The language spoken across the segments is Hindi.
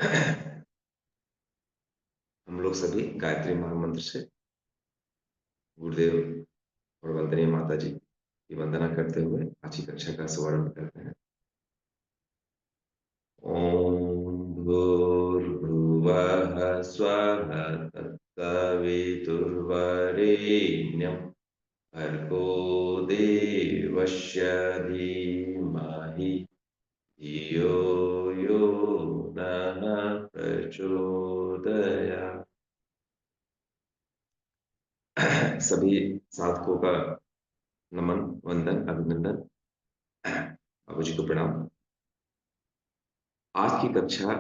हम लोग सभी गायत्री महामंत्र से गुरुदेव और वंदनीय माता जी की वंदना करते हुए आज की कक्षा का शुभारंभ करते हैं। ओम भूर्भुवः स्वः तत्सवितुर्वरेण्यं भर्गो देवस्य धीमहि धियो यो नः प्रचोदयात्। सभी साधकों का नमन, वंदन, अभिनंदन। बाबू जी को प्रणाम। आज की कक्षा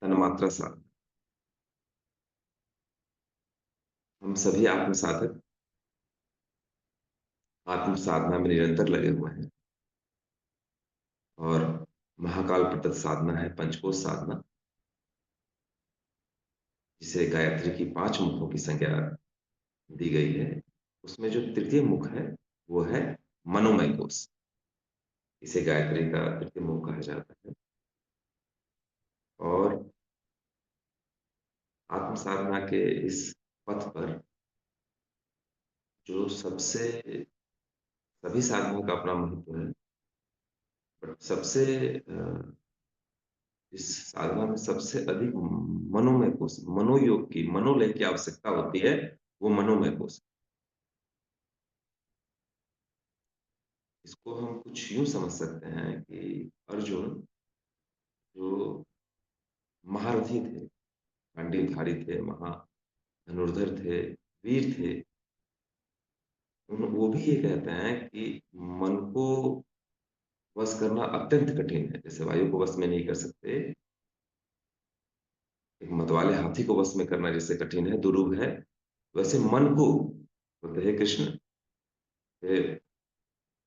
तन्मात्रा साधना। हम सभी आत्म साधक आत्म साधना में निरंतर लगे हुए हैं और महाकाल प्रदत्त साधना है पंचकोश साधना, जिसे गायत्री की 5 मुखों की संज्ञा दी गई है। उसमें जो तृतीय मुख है वो है मनोमय कोश। इसे गायत्री का तृतीय मुख कहा जाता है। और आत्म साधना के इस पथ पर जो सबसे सभी साधना का अपना महत्व है, बट सबसे इस साधना में सबसे अधिक मनोमय कोश, मनोयोग की, मनोलय की आवश्यकता होती है। वो मनोमय कोश। इसको हम कुछ यूं समझ सकते हैं कि अर्जुन जो महारथी थे, गांडीवधारी थे, महाधनुर्धर थे, वीर थे, वो भी ये कहते हैं कि मन को वश करना अत्यंत कठिन है। जैसे वायु को वश में नहीं कर सकते, एक मतवाले हाथी को वश में करना जैसे कठिन है, दुरूह है, वैसे मन को बोलते हे कृष्ण, हे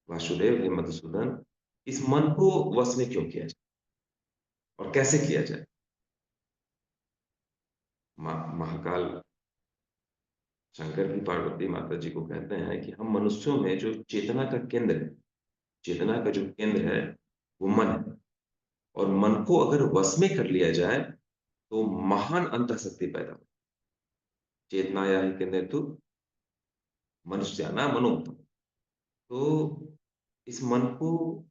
वासुदेव, हे मधुसूदन, इस मन को वश में क्यों किया जाए और कैसे किया जाए। महाकाल शंकर भी पार्वती माता जी को कहते हैं कि हम मनुष्यों में जो चेतना का केंद्र है, चेतना का जो केंद्र है वो मन है, और मन को अगर वश में कर लिया जाए तो महान अंतः शक्ति पैदा हो। चेतनाया ही केंद्र तो मनुष्याना मनोमतम। तो इस मन को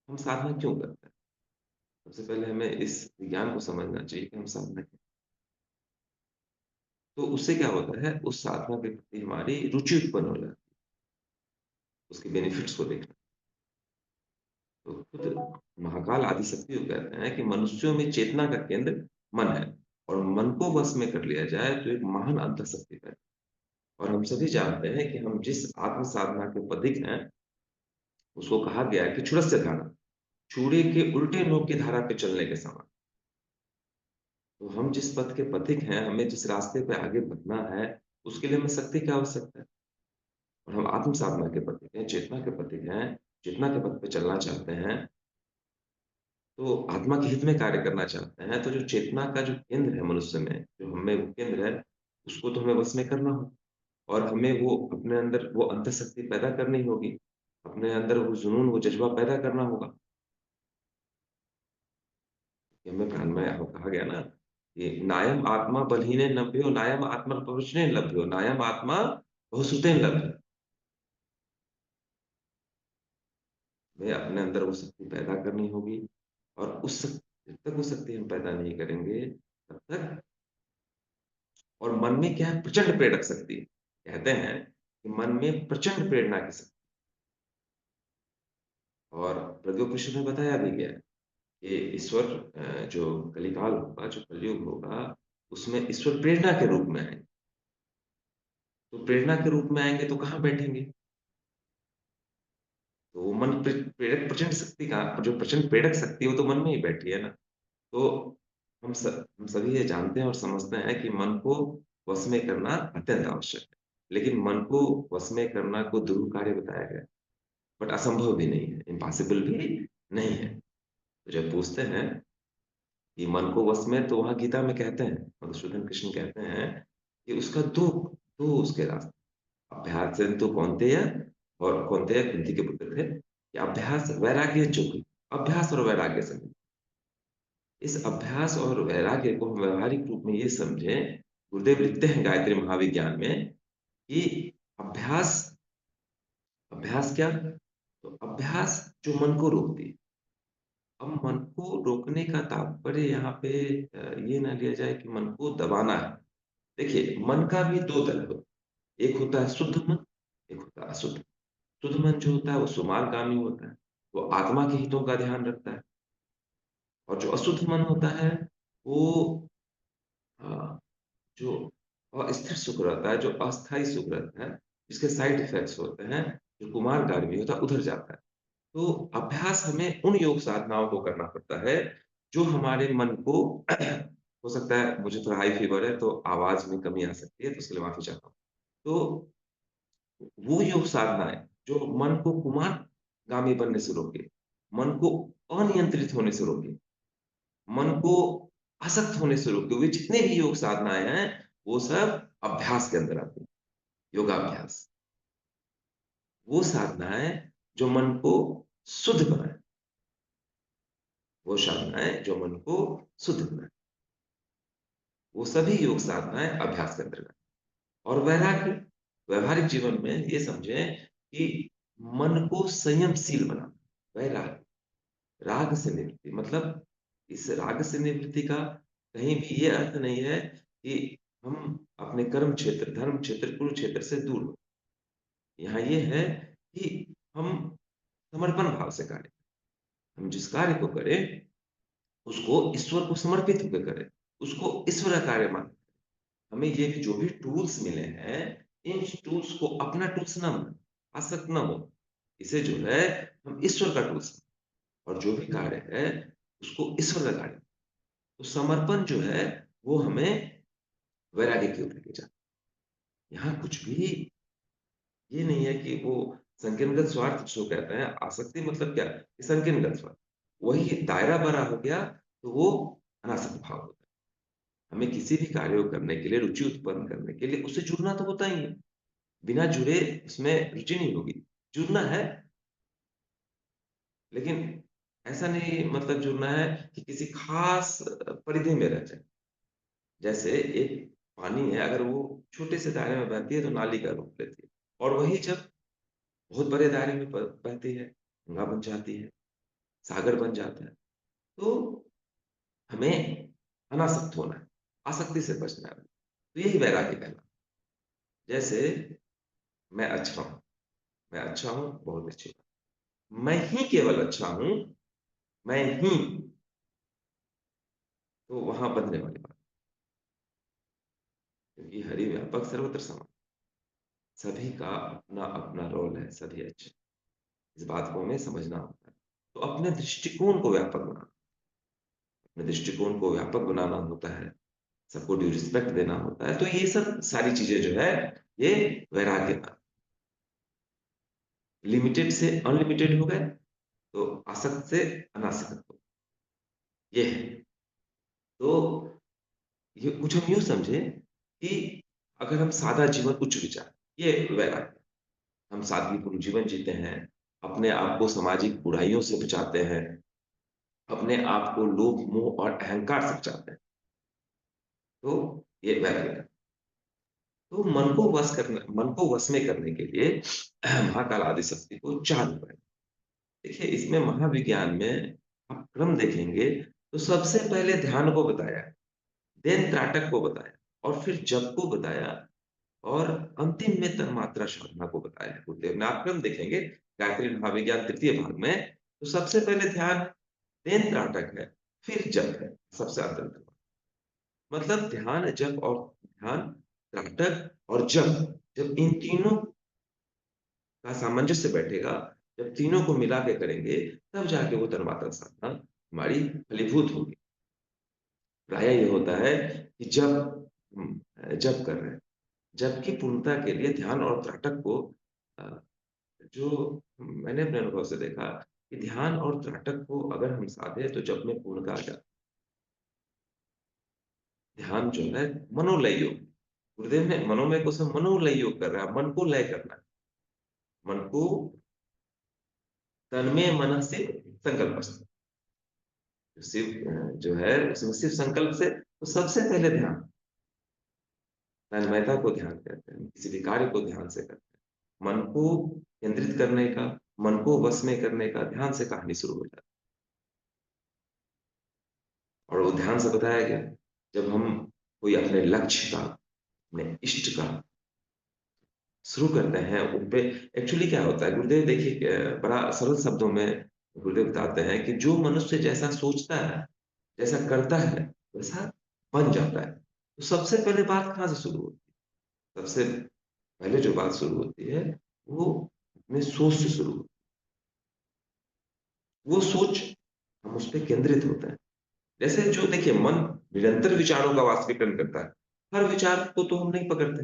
हम साधना क्यों करते हैं? सबसे पहले हमें इस विज्ञान को समझना चाहिए कि हम साधना क्यों। तो उससे क्या होता है, उस साधना के प्रति हमारी रुचि उत्पन्न हो जाती है, उसके बेनिफिट्स को देखना। तो खुद महाकाल आदिशक्ति को कहते हैं कि मनुष्यों में चेतना का केंद्र मन है, और मन को वश में कर लिया जाए तो एक महान अंतः शक्ति है। और हम सभी जानते हैं कि हम जिस आत्म साधना के पथिक हैं, उसको कहा गया है कि क्षुरस्य धारा, चूड़े के उल्टे नोक की धारा पे चलने के समान। तो हम जिस पथ के पथिक हैं, हमें जिस रास्ते पे आगे बढ़ना है, उसके लिए हमें शक्ति की आवश्यकता है। और हम आत्म साधना के पथिक हैं, चेतना के पथिक हैं, चेतना के पथ पे चलना चाहते हैं, तो आत्मा के हित में कार्य करना चाहते हैं, तो जो चेतना का जो केंद्र है मनुष्य में, जो हमें वो केंद्र है, उसको तो हमें वश में करना हो, और हमें वो अपने अंदर वो अंतःशक्ति पैदा करनी होगी, अपने अंदर वो जुनून, वो जज़्बा पैदा करना होगा। कि हमें प्राणमय कहा गया ना कि नायम आत्मा बलहीने लभ्यो, नायम आत्मा पहुँचने लभ्यो, नायम आत्मा बहुश्रुतेन लभ्यो। हमें अपने अंदर वो शक्ति पैदा करनी होगी, और उस जब तक वो शक्ति हम पैदा नहीं करेंगे, तब तक। और मन में क्या है, प्रचंड प्रेरक शक्ति है। कहते हैं कि मन में प्रचंड प्रेरणा की शक्ति। और प्रद्योतनिषद में बताया भी गया है कि ईश्वर जो कलिकाल होगा, जो कलयुग होगा, उसमें ईश्वर प्रेरणा के रूप में आएँगे। तो प्रेरणा के रूप में आएँगे तो कहाँ बैठेंगे? तो वो मन प्रेरक प्रचंड शक्ति का जो प्रचंड प्रेरक शक्ति है, वो तो मन में ही बैठी है ना। तो हम सभी ये जानते हैं और समझते हैं कि मन को वश में करना अत्यंत आवश्यक है। लेकिन मन को वश में करना को दुरूह कार्य बताया गया है, बट असंभव भी नहीं है, इम्पॉसिबल भी नहीं है। तो जब पूछते हैं कि मन को वश में, तो वहाँ गीता में कहते हैं, मधुसूदन कृष्ण कहते हैं कि उसका 2 उसके रास्ते, अभ्यासेन कौन्तेय, और कौन्तेय कुंती के पुत्र थे, कि अभ्यास वैराग्य जो, अभ्यास और वैराग्य से। इस अभ्यास और वैराग्य को हम व्यावहारिक रूप में ये समझें, गुरुदेव लिखते हैं गायत्री महाविज्ञान में कि अभ्यास अभ्यास क्या? तो अभ्यास जो मन को रोकती है। अब मन को रोकने का तात्पर्य यहाँ पे ये ना लिया जाए कि मन को दबाना है। देखिए, मन का भी 2 तरह होता है। एक होता है शुद्ध मन, एक होता है अशुद्ध। शुद्ध मन जो होता है वो सुमारगामी होता है, वो आत्मा के हितों का ध्यान रखता है। और जो अशुद्ध मन होता है वो अ, जो अस्थिर सुख रहता है, जो अस्थायी सुख रहता है, जिसके साइड इफ़ेक्ट्स होते हैं, जो कुमारगामी होता है, उधर जाता है। तो अभ्यास हमें उन योग साधनाओं को करना पड़ता है, जो हमारे मन को हो सकता है मुझे थोड़ा हाई फ़ीवर है, तो आवाज़ में कमी आ सकती है, तो उसके लिए माफ़ी चाहता हूँ। तो वो योग साधनाएँ जो मन को कुमारगामी बनने से रोके, मन को अनियंत्रित होने से रोके, मन को आसक्त होने से रोके हुए जितने भी योग साधनाएँ हैं, वो सब अभ्यास के अंदर आती हैं, योगाभ्यास। वो साधनाएँ जो मन को शुद्ध बनाएँ, वो साधनाएँ जो मन को शुद्ध बनाएँ, वो सभी योग साधनाएँ अभ्यास के अंतर्गत। और वैराग्य, व्यावहारिक जीवन में ये समझें कि मन को संयमशील बनाना, वैराग्य, राग से निवृत्ति मतलब इस राग से निवृत्ति का कहीं भी ये अर्थ नहीं है कि हम अपने कर्म क्षेत्र, धर्म क्षेत्र, कुरुक्षेत्र से दूर हो। यहाँ ये है कि हम समर्पण भाव से कार्य करें। हम जिस कार्य को करें, उसको ईश्वर को समर्पित होके करें, उसको ईश्वर कार्य मानें। हमें ये भी जो भी टूल्स मिले हैं, इन टूल्स को अपना टूल्स ना मानें, आसक्त ना हो। इसे जो है हम ईश्वर का टूल्स और जो भी कार्य है, उसको ईश्वर का कार्य। तो समर्पण जो है, वो हमें वैराग्य की ओर लेके जाता है। यहाँ कुछ भी ये नहीं है कि वो संकीर्णगत स्वार्थ जिसको कहते हैं, आसक्ति मतलब क्या? कि संकीर्णगत स्वार्थ। वही दायरा बड़ा हो गया, तो वो अनासक्त भाव होता है। हमें किसी भी कार्य को करने के लिए, रुचि उत्पन्न करने के लिए उससे जुड़ना तो होता ही है। बिना जुड़े उसमें रुचि नहीं होगी। जुड़ना है, लेकिन ऐसा नहीं मतलब जुड़ना है कि किसी खास परिधि में रह जाए। जैसे एक पानी है, अगर वो छोटे से दायरे में बहती है तो नाली का रूप लेती है और वही जब बहुत बड़े दायरे में बहती है, गंगा बन जाती है, सागर बन जाता है। तो हमें अनासक्त होना है, आसक्ति से बचना है। तो यही वैराग्य कहलाता है। जैसे मैं अच्छा हूँ, मैं अच्छा हूँ, बहुत अच्छी बात। मैं ही केवल अच्छा हूँ, मैं ही, तो वहाँ बंधने वाली बात, क्योंकि हरि व्यापक सर्वत्र समान। सभी का अपना-अपना रोल है, सभी अच्छे। इस बात को हमें समझना होता है। तो अपने दृष्टिकोण को व्यापक बनाना, अपने दृष्टिकोण को व्यापक बनाना होता है, सबको ड्यू रिस्पेक्ट देना होता है। तो ये सब सारी चीज़ें जो है, ये वैराग्य का लिमिटेड से अनलिमिटेड हो गए, तो आसक्त से अनासक्त हो, ये है। तो ये कुछ हम यूँ समझें कि अगर हम सादा जीवन उच्च विचार, ये वैराग्य। हम सादगीपूर्ण जीवन जीते हैं, अपने आप को सामाजिक बुराइयों से बचाते हैं, अपने आप को लोभ, मोह और अहंकार से बचाते हैं, तो ये वैराग्य है। तो मन को वश में करने के लिए महाकाल आदिशक्ति को 4 उपाय। देखिए, इसमें महाविज्ञान में आप क्रम देखेंगे, तो सबसे पहले ध्यान को बताया, देन त्राटक को बताया और फिर जप को बताया और अंतिम में तन्मात्रा साधना को बताया है गुरुदेव ने। आप क्रम देखेंगे, गायत्री महाविज्ञान तृतीय भाग में, तो सबसे पहले ध्यान, देन त्राटक है, फिर जप है, सबसे अंतिम में। मतलब ध्यान, त्राटक और जप, जब इन तीनों का सामंजस्य बैठेगा, जब तीनों को मिला के करेंगे, तब जाके वो तन्मात्रा साधना हमारी फलीभूत होगी। प्रायः ये होता है कि जब जप कर रहे हैं, जप की पूर्णता के लिए ध्यान और त्राटक को अ, जो मैंने अपने अनुभव से देखा कि ध्यान और त्राटक को अगर हम साधे तो जप में पूर्णता आ जाती है। ध्यान जो है मनोलय योग, गुरुदेव ने मनोमय को सब मनोलय योग कर रहा है, मन को लय करना है। मन को तन्मय मन से संकल्प शिव जो है उसमें शिव संकल्प से तो सबसे पहले ध्यान तन्मयता को ध्यान कहते हैं, किसी भी कार्य को ध्यान से करते हैं। मन को केंद्रित करने का, मन को वश में करने का ध्यान से कहानी शुरू हो जाती है। और वो ध्यान से बताया गया, जब हम कोई अपने लक्ष्य का, अपने इष्ट का शुरू करते हैं, उन पे एक्चुअली क्या होता है, गुरुदेव देखिए बड़ा सरल शब्दों में गुरुदेव बताते हैं कि जो मनुष्य जैसा सोचता है, जैसा करता है, वैसा बन जाता है। तो सबसे पहले बात कहाँ से शुरू होती है? सबसे पहले जो बात शुरू होती है, वो अपने सोच से शुरू होती है। वो सोच हम उस पे केंद्रित होते हैं। जैसे जो देखिए मन निरंतर विचारों का वाष्पीकरण करता है। हर विचार को तो हम नहीं पकड़ते।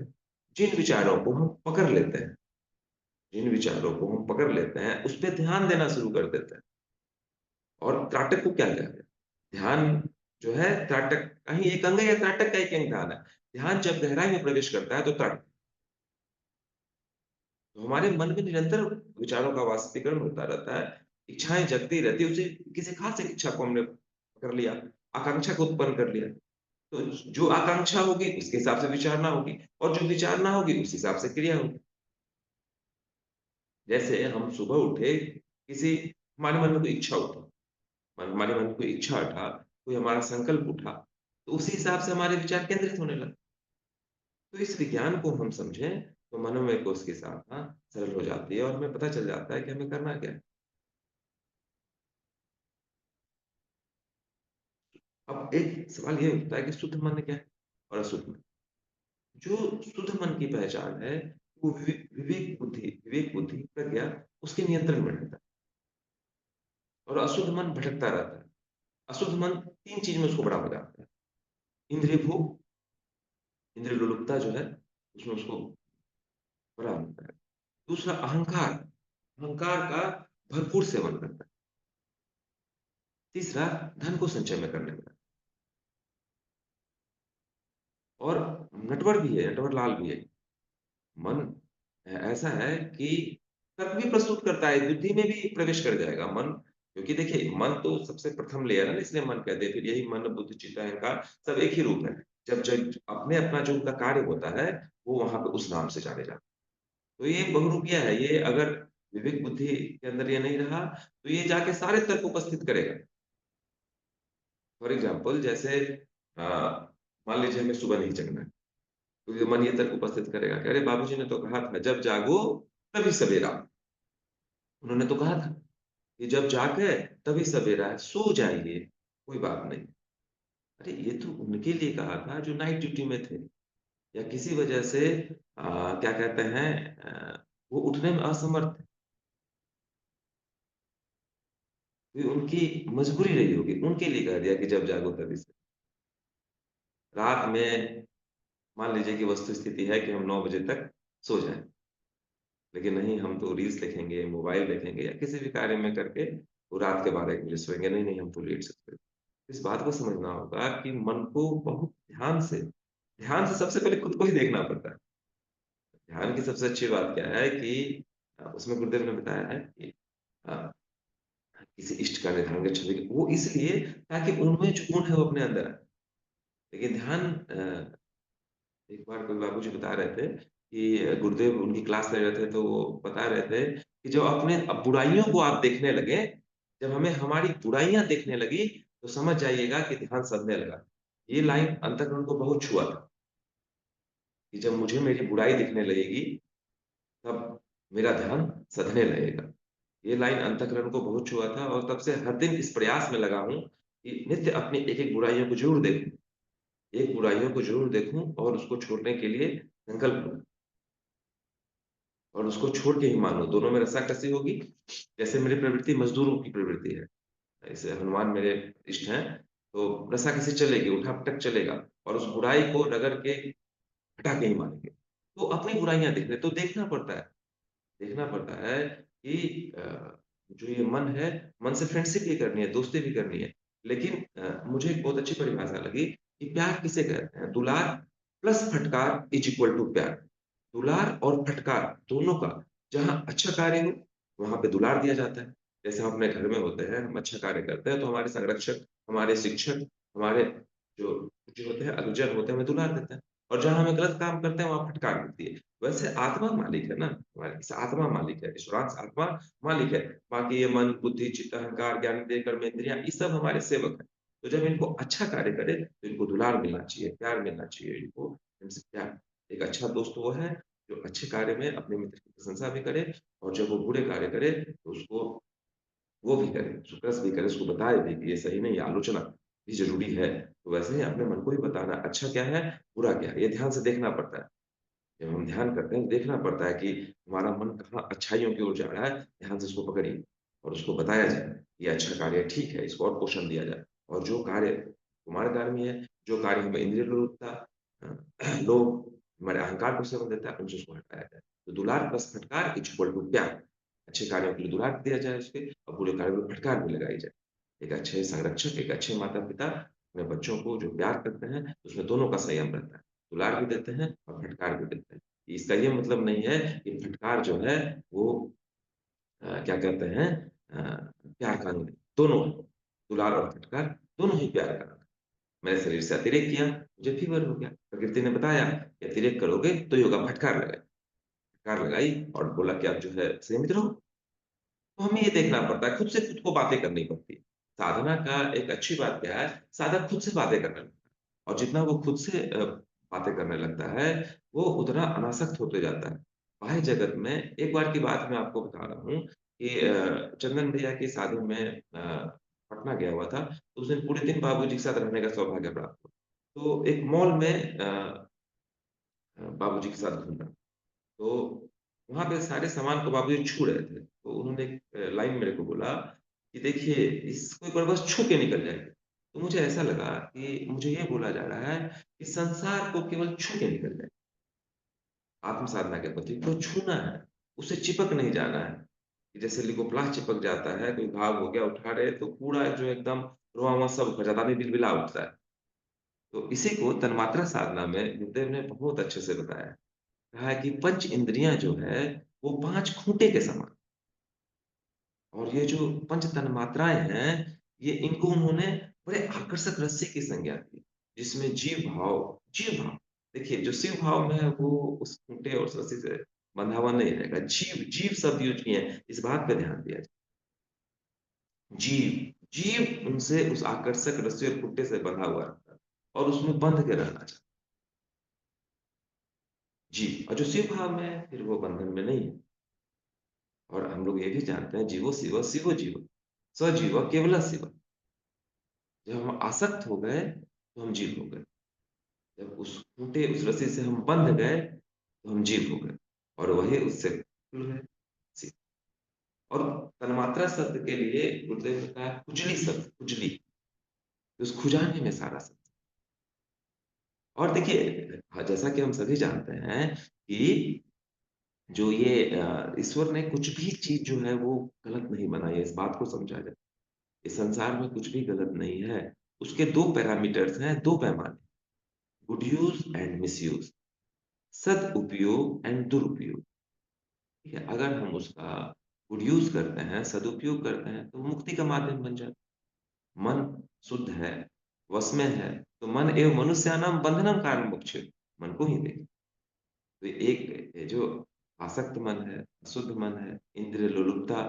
जिन विचारों को हम पकड़ लेते हैं, जिन विचारों को हम पकड़ लेते हैं, उस पे ध्यान देना शुरू कर देते हैं। और त्राटक को क्या कहा गया? ध्यान जो है त्राटक का ही एक अंग है, या त्राटक का एक अंग ध्यान है। ध्यान जब गहराई में प्रवेश करता है तो त्राटक, तो हमारे मन में निरंतर विचारों का वाष्पीकरण होता रहता है, इच्छाएँ जगती रहती है, उसे किसी खास एक इच्छा को हमने पकड़ लिया, आकांक्षा को उत्पन्न कर लिया। तो जो आकांक्षा होगी उसके हिसाब से विचारना होगी, और जो विचारना होगी उस हिसाब से क्रिया होगी। जैसे हम सुबह उठे, किसी हमारे मन में कोई इच्छा उठी, हमारे मन में कोई इच्छा उठा, कोई हमारा संकल्प उठा, तो उसी हिसाब से हमारे विचार केंद्रित होने लगे। तो इस विज्ञान को हम समझें, तो मनोमय कोश की साधना सरल हो जाती है और हमें पता चल जाता है कि हमें करना क्या है। अब एक सवाल ये उठता है कि शुद्ध मन क्या है और अशुद्ध मन? जो शुद्ध मन की पहचान है, वो विवेक बुद्धि, प्रज्ञा उसके नियंत्रण में रहता है, और अशुद्ध मन भटकता रहता है। अशुद्ध मन 3 चीज़ में उसको बड़ा हो जाता है। इंद्रिय भोग, इंद्रिय लोलुपता जो है, उसमें उसको बड़ा होता है। दूसरा अहंकार, अहंकार का भरपूर सेवन करता है। तीसरा धन को संचय में करने में। और नटवर भी है, नटवर लाल भी है। मन ऐसा है कि तर्क भी प्रस्तुत करता है, बुद्धि में भी प्रवेश कर जाएगा मन, क्योंकि देखिए मन तो सबसे प्रथम लेयर है ना, इसलिए मन कहते हैं, फिर यही मन, बुद्धि, चित्त, अहंकार सब एक ही रूप है। जब जब अपने अपना जो उनका कार्य होता है, वो वहाँ पे उस नाम से जाने जाते हैं। तो ये बहुरूपिया है, ये अगर विवेक बुद्धि के अंदर ये नहीं रहा, तो ये जाके सारे तर्क उपस्थित करेगा। फॉर एग्जाम्पल जैसे अ, मान लीजिए हमें सुबह नहीं जगना है, तो ये मन ये तर्क उपस्थित करेगा कि अरे बाबूजी ने तो कहा था जब जागो तभी सवेरा। उन्होंने तो कहा था कि जब जागे तभी सवेरा है, सो जाइए, कोई बात नहीं। अरे ये तो उनके लिए कहा था जो नाइट ड्यूटी में थे, या किसी वजह से क्या कहते हैं, वो उठने में असमर्थ थे, ये उनकी मजबूरी रही होगी, उनके लिए कह दिया कि जब जागो तभी से। रात में मान लीजिए कि वस्तु स्थिति है कि हम 9 बजे तक सो जाएँ, लेकिन नहीं, हम तो रील्स देखेंगे, मोबाइल देखेंगे, या किसी भी कार्य में करके वो रात के 12-1 बजे सोएँगे, नहीं, नहीं हम तो लेट से सोएंगे। इस बात को समझना होगा कि मन को बहुत ध्यान से सबसे पहले खुद को ही देखना पड़ता है। ध्यान की सबसे अच्छी बात क्या है कि उसमें गुरुदेव ने बताया है कि अ, किसी इष्ट का निर्धारण कर छवि वो इसलिए ताकि उनमें जो गुण है वो अपने अंदर आए। देखिए ध्यान एक बार कोई बाबूजी बता रहे थे कि गुरुदेव उनकी क्लास ले रहे थे, तो वो बता रहे थे कि जब अपने बुराइयों को आप देखने लगे, जब हमें हमारी बुराइयाँ देखने लगी, तो समझ जाइएगा कि ध्यान सधने लगा। ये लाइन अंतःकरण को बहुत छुआ था कि जब मुझे मेरी बुराई दिखने लगेगी, तब मेरा ध्यान सधने लगेगा। ये लाइन अंतःकरण को बहुत छुआ था, और तब से हर दिन इस प्रयास में लगा हूँ कि नित्य अपनी एक-एक बुराइयों को ज़रूर देखूँ। एक बुराइयों को ज़रूर देखूँ और उसको छोड़ने के लिए संकल्प लूँ। और उसको छोड़ के ही मानो, दोनों में रस्साकसी होगी। जैसे मेरी प्रवृत्ति मज़दूरों की प्रवृत्ति है, जैसे हनुमान मेरे इष्ट हैं, तो रस्साकसी चलेगी, उठा-पटक चलेगा, और उस बुराई को रगड़ के हटा के ही मानेंगे। तो अपनी बुराइयाँ देख रहे, तो देखना पड़ता है कि जो ये मन है, मन से फ्रेंडशिप भी करनी है, दोस्ती भी करनी है। लेकिन मुझे एक बहुत अच्छी परिभाषा लगी कि प्यार किसे कहते हैं? दुलार प्लस फटकार इज़ इक्वल टू प्यार। दुलार और फटकार दोनों का, जहाँ अच्छा कार्य हो, वहाँ पे दुलार दिया जाता है। जैसे हम अपने घर में होते हैं, हम अच्छा कार्य करते हैं, तो हमारे संरक्षक, हमारे शिक्षक, हमारे जो जो होते हैं, अनुजन होते हैं, हमें दुलार देते हैं और जहाँ हमें गलत काम करते हैं, वहाँ फटकार मिलती है। वैसे आत्मा मालिक है ना, हमारी इस आत्मा मालिक है, ईश्वरांश आत्मा मालिक है। बाकी ये मन, बुद्धि, चित्त, अहंकार, ज्ञान, इंद्रिय, कर्म, इंद्रियाँ, ये सब हमारे सेवक हैं। तो जब इनको अच्छा कार्य करें, तो इनको दुलार मिलना चाहिए, प्यार मिलना चाहिए इनको, इनसे प्यार। एक अच्छा दोस्त वो है, जो अच्छे कार्य में अपने मित्र की प्रशंसा भी करे और जब वो बुरे कार्य करे, तो उसको वो भी करे, उसको क्रस भी करे, उसको बताए भी कि ये सही नहीं है, आलोचना भी ज़रूरी है। तो वैसे ही अपने मन को ही बताना, अच्छा क्या है, बुरा क्या है, ये ध्यान से देखना पड़ता है। जब हम ध्यान करते हैं, तो देखना पड़ता है कि हमारा मन कहाँ अच्छाइयों की ओर जा रहा है, ध्यान से उसको पकड़िए और उसको बताया जाए, ये अच्छा कार्य है, ठीक है, इसको और पोषण दिया जाए। और जो कार्य कुमारगामी है, जो कार्य हमें इंद्रिय लोलुपता लोभ, हमारे अहंकार को सेवन देता है, उनसे उसको हटाया जाए। तो दुलार प्लस फटकार इज इक्वल टू प्यार। अच्छे कार्यों के लिए दुलार दिया जाए उसके और बुरे कार्यों में फटकार भी लगाई जाए। एक अच्छे संरक्षक, एक अच्छे माता-पिता अपने बच्चों को जो प्यार करते हैं, उसमें दोनों का संयम रहता है। दुलार भी देते हैं और फटकार भी देते हैं। इसका ये मतलब नहीं है कि फटकार जो है वो क्या कहते हैं प्यार का अंग नहीं, दोनों हैं। दुलार और फटकार दोनों ही प्यार का अंग है। मैंने शरीर से अतिरेक किया, मुझे फीवर हो गया। प्रकृति ने बताया कि अतिरेक करोगे तो ये होगा, फटकार लगाई। फटकार लगाई और बोला कि आप जो है संयमित रहो। तो हमें ये देखना पड़ता है, खुद से खुद को बातें करनी पड़ती है। साधना का एक अच्छी बात क्या है, साधक खुद से बातें करने लगता है और जितना वो खुद से बातें करने लगता है, वो उतना अनासक्त होते जाता है। बाह्य जगत में एक बार की बात मैं आपको बता रहा हूँ कि चंदन भैया की शादी में पटना गया हुआ था, तो उस दिन पूरे दिन बाबूजी के साथ रहने का सौभाग्य प्राप्त हुआ। तो एक मॉल में बाबूजी के साथ घूमना। तो वहाँ पे सारे सामान को बाबूजी छू रहे थे। तो उन्होंने एक लाइन मेरे को बोला कि देखिए इसको एक बार बस छू के निकल जाइए। तो मुझे ऐसा लगा कि मुझे ये बोला जा रहा है कि संसार को केवल छू के निकल जाए। आत्म साधना के प्रति तो छूना है, उससे चिपक नहीं जाना है। कि जैसे लिकोप्लास्ट चिपक जाता है, कोई घाव हो गया उठा रहे तो पूरा जो एकदम रोआँ-वोआ सब खा जाता है, आदमी बिलबिला उठता है। तो इसी को तन्मात्रा साधना में गुरुदेव ने बहुत अच्छे से बताया है। कहा है कि पंच इंद्रियाँ जो है, वो 5 खूँटे के समान और ये जो पंच तन्मात्राएँ हैं, ये इनको उन्होंने बड़े आकर्षक रस्सी की संज्ञा दी, जिसमें जीव भाव देखिए जो शिव भाव में है वो उस खूँटे और उस रस्सी से बंधा हुआ नहीं रहेगा। जीव शब्द यूज़ किए हैं, इस बात पे ध्यान दिया जाए। जीव उनसे उस आकर्षक रस्सी और खूँटे से बंधा हुआ रहता है और उसमें बंध के रहना चाहता है। जी, और जो शिव भाव में है, फिर वो बंधन में नहीं है। और हम लोग ये भी जानते हैं जीवो शिव, शिवो जीव, सजीव केवल शिव। जब हम आसक्त हो गए, तो हम जीव हो गए। जब उस खूँटे, उस रस्सी से हम बंध गए, तो हम जीव हो गए और वही उससे खुल गए शिव। और तन्मात्रा शब्द के लिए गुरुदेव ने कहा खुजली शब्द, खुजली, उस खुजाने में सारा शब्द। और देखिए जैसा कि हम सभी जानते हैं कि जो ये ईश्वर ने कुछ भी चीज़ जो है वो गलत नहीं बनाई है, इस बात को समझा जाए। इस संसार में कुछ भी गलत नहीं है। उसके 2 पैरामीटर्स हैं, 2 पैमाने, गुड यूज़ एंड मिसयूज़, सदुपयोग एंड दुरुपयोग। ठीक है? अगर हम उसका गुड यूज़ करते हैं, सदुपयोग करते हैं, तो वो मुक्ति का माध्यम बन जाता है। मन शुद्ध है, वश में है, तो मन एव मनुष्याणाम बंधनम कारणं मोक्ष, मन को ही देखिए। तो एक ये जो आसक्त मन है, अशुद्ध मन है, इंद्रिय लोलुपता,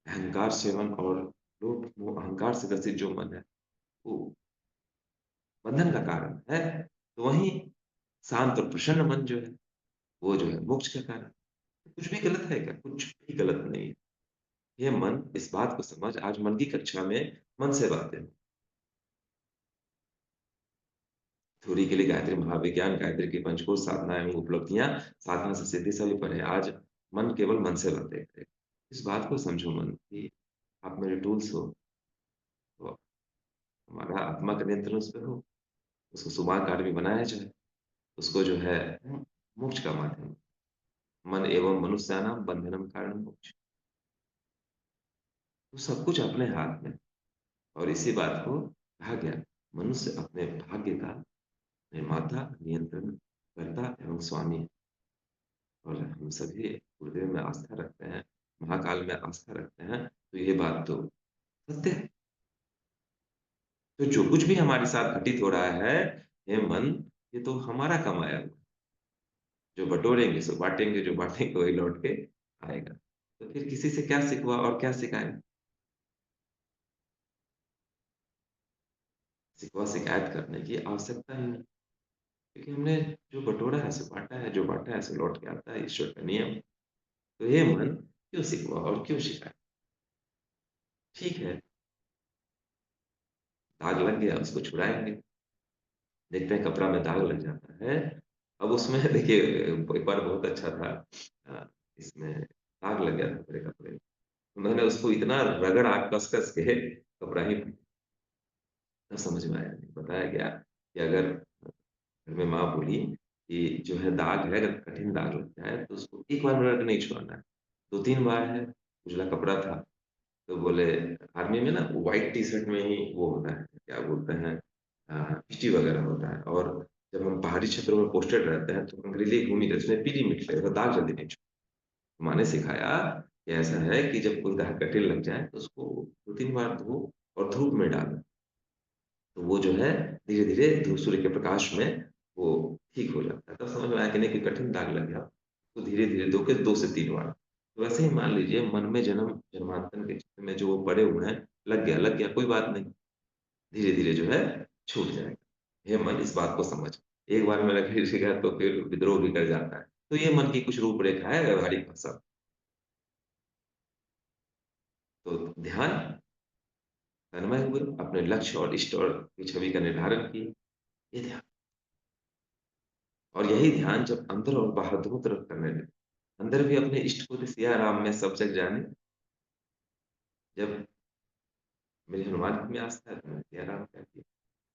अहंकार सेवन और लोभ, मोह, अहंकार से ग्रसित जो मन है, वो बंधन का कारण है। तो वहीं शांत और प्रसन्न मन जो है, वो जो है मोक्ष का कारण। कुछ भी गलत है क्या? कुछ भी गलत नहीं है। ये मन इस बात को समझ आज मन की कक्षा में मन से बातें हों। थ्योरी के लिए गायत्री महाविज्ञान, गायत्री की पंचकोश साधना एवं उपलब्धियाँ, साधना से सिद्धि सभी पढ़े। आज मन केवल मन से बातें करे। इस बात को समझो मन कि आप मेरे टूल्स हो, तो हमारा आत्मा का नियंत्रण उस पे हो। उसको शुभाकार्य में बनाया जाए। उसको जो है मोक्ष का माध्यम, मन एवं मनुष्याणाम बंधनम कारणं मोक्ष। तो सब कुछ अपने हाथ में और इसी बात को कहा गया, मनुष्य अपने भाग्य का निर्माता, नियंत्रण कर्ता एवं स्वामी है। और हम सभी गुरुदेव में आस्था रखते हैं। महाकाल में आस्था रखते हैं, तो ये बात तो सत्य है। तो जो कुछ भी हमारे साथ घटित हो रहा है, हे मन, ये तो हमारा कमाया हुआ, जो बटोरेंगे सो बाँटेंगे, जो बाँटेंगे वही लौट के आएगा। तो फिर किसी से क्या शिकवा और क्या शिकायत? शिकवा शिकायत करने की आवश्यकता ही नहीं, क्योंकि हमने जो बटोरा है सो बाँटा है, जो बाँटा है सो लौट के आता है, ईश्वर का नियम। तो हे मन, क्यों शिकवा और क्यों शिकायत? ठीक है, दाग लग गया उसको छुड़ाएँगे। देखते हैं कपड़ा में दाग लग जाता है। अब उसमें देखिए एक बार बहुत अच्छा था इसमें दाग लग गया था मेरे कपड़े में। तो मैंने उसको इतना रगड़ा कस-कस के कपड़ा ही तब समझ में आया, बताया गया कि अगर घर में माँ बोली कि जो है दाग है, अगर कठिन दाग लग जाए तो उसको एक बार में रगड़ के नहीं छुड़ाना है, 2-3 बार है, उजला कपड़ा था, तो बोले आर्मी में ना व्हाइट टी-शर्ट में ही वो होता है, क्या बोलते हैं पीटी वगैरह होता है और जब हम पहाड़ी क्षेत्रों में पोस्टेड रहते हैं, तो हम ग्रिल घूम ही उसमें पीली मिट लगेगा, दाग जल्दी नहीं छूटे। माँ ने सिखाया कि ऐसा है कि जब कोई दाग कठिन लग जाए, तो उसको 2-3 बार धो और धूप में डालो। तो वो जो है धीरे-धीरे सूर्य के प्रकाश में वो ठीक हो जाता है। तब समझ में आया कि नहीं कोई कठिन दाग लग गया, तो धीरे-धीरे 2 से 3 बार। तो वैसे ही मान लीजिए मन में जन्मांतर के चक्कर में जो वो पड़े हुए हैं, लग गया कोई बात नहीं, धीरे-धीरे जो है छूट जाएगा। हे मन इस बात को समझ। एक बार में लकीर से गया तो फिर विद्रोह भी कर जाता है। तो ये मन की कुछ रूपरेखा है व्यावहारिक भाषा। तो ध्यान, तन्मय हुए, अपने लक्ष्य और इष्ट और की छवि का निर्धारण किए, ये ध्यान। और यही ध्यान जब अंदर और बाहर दोनों तरफ करने लगे, अंदर भी अपने इष्ट को सिया राम में सब जग जाने, जब मेरी हनुमान जी में आस्था है तो मैं सिया राम कहती हूँ।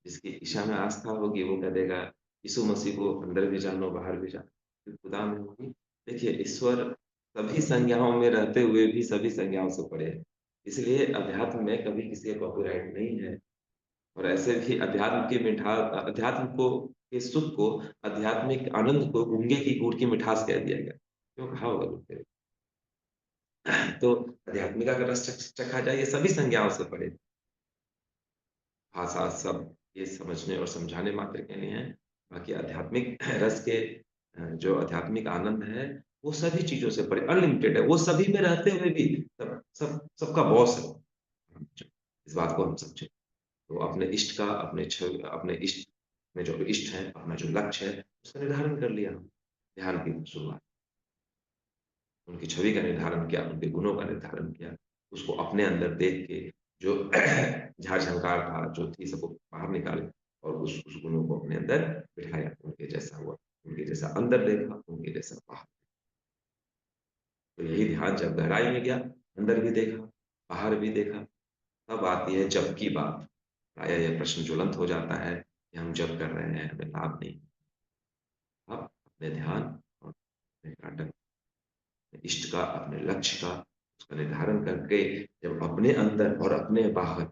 जिसकी ईशा में आस्था होगी वो कह देगा यीशु मसीह को अंदर भी जानो, बाहर भी जानो। फिर खुदा में होगी। देखिए ईश्वर सभी संज्ञाओं में रहते हुए भी सभी संज्ञाओं से परे है। इसलिए अध्यात्म में कभी किसी का कॉपीराइट नहीं है और ऐसे भी अध्यात्म की अध्यात्म को के सुख को, आध्यात्मिक आनंद को गूंगे की गुड़ की मिठास कह दिया गया। क्यों कहा होगा लोग तो आध्यात्मिक का रस चखा जाए ये सभी संज्ञाओं से परे। भाषा सब ये समझने और समझाने मात्र के लिए हैं। बाकी आध्यात्मिक रस के जो आध्यात्मिक आनंद है, वो सभी चीज़ों से परे अनलिमिटेड है। वो सभी में रहते हुए भी सबका बॉस है। इस बात को हम समझें। तो अपने इष्ट में जो इष्ट है, अपना जो लक्ष्य है, उसका निर्धारण कर लिया हम। ध्यान की शुरुआत। उनकी छवि का निर्धारण किया, उनके गुणों का निर्धारण किया, उसको अपने अंदर देख के जो झार-झंकार था, जो थी सबको बाहर निकाले और उस गुणों को अपने अंदर बिठाया, उनके जैसा हुआ, उनके जैसा अंदर देखा, उनके जैसा बाहर। तो यही ध्यान जब गहराई में गया, अंदर भी देखा, बाहर भी देखा, तब आती है जप की बात। प्रायः यह प्रश्न ज्वलंत हो जाता है कि हम जप कर रहे हैं, हमें लाभ नहीं। अब अपने ध्यान और अपने नाटक इष्ट का, अपने लक्ष्य का, उसका निर्धारण करके जब अपने अंदर और अपने बाहर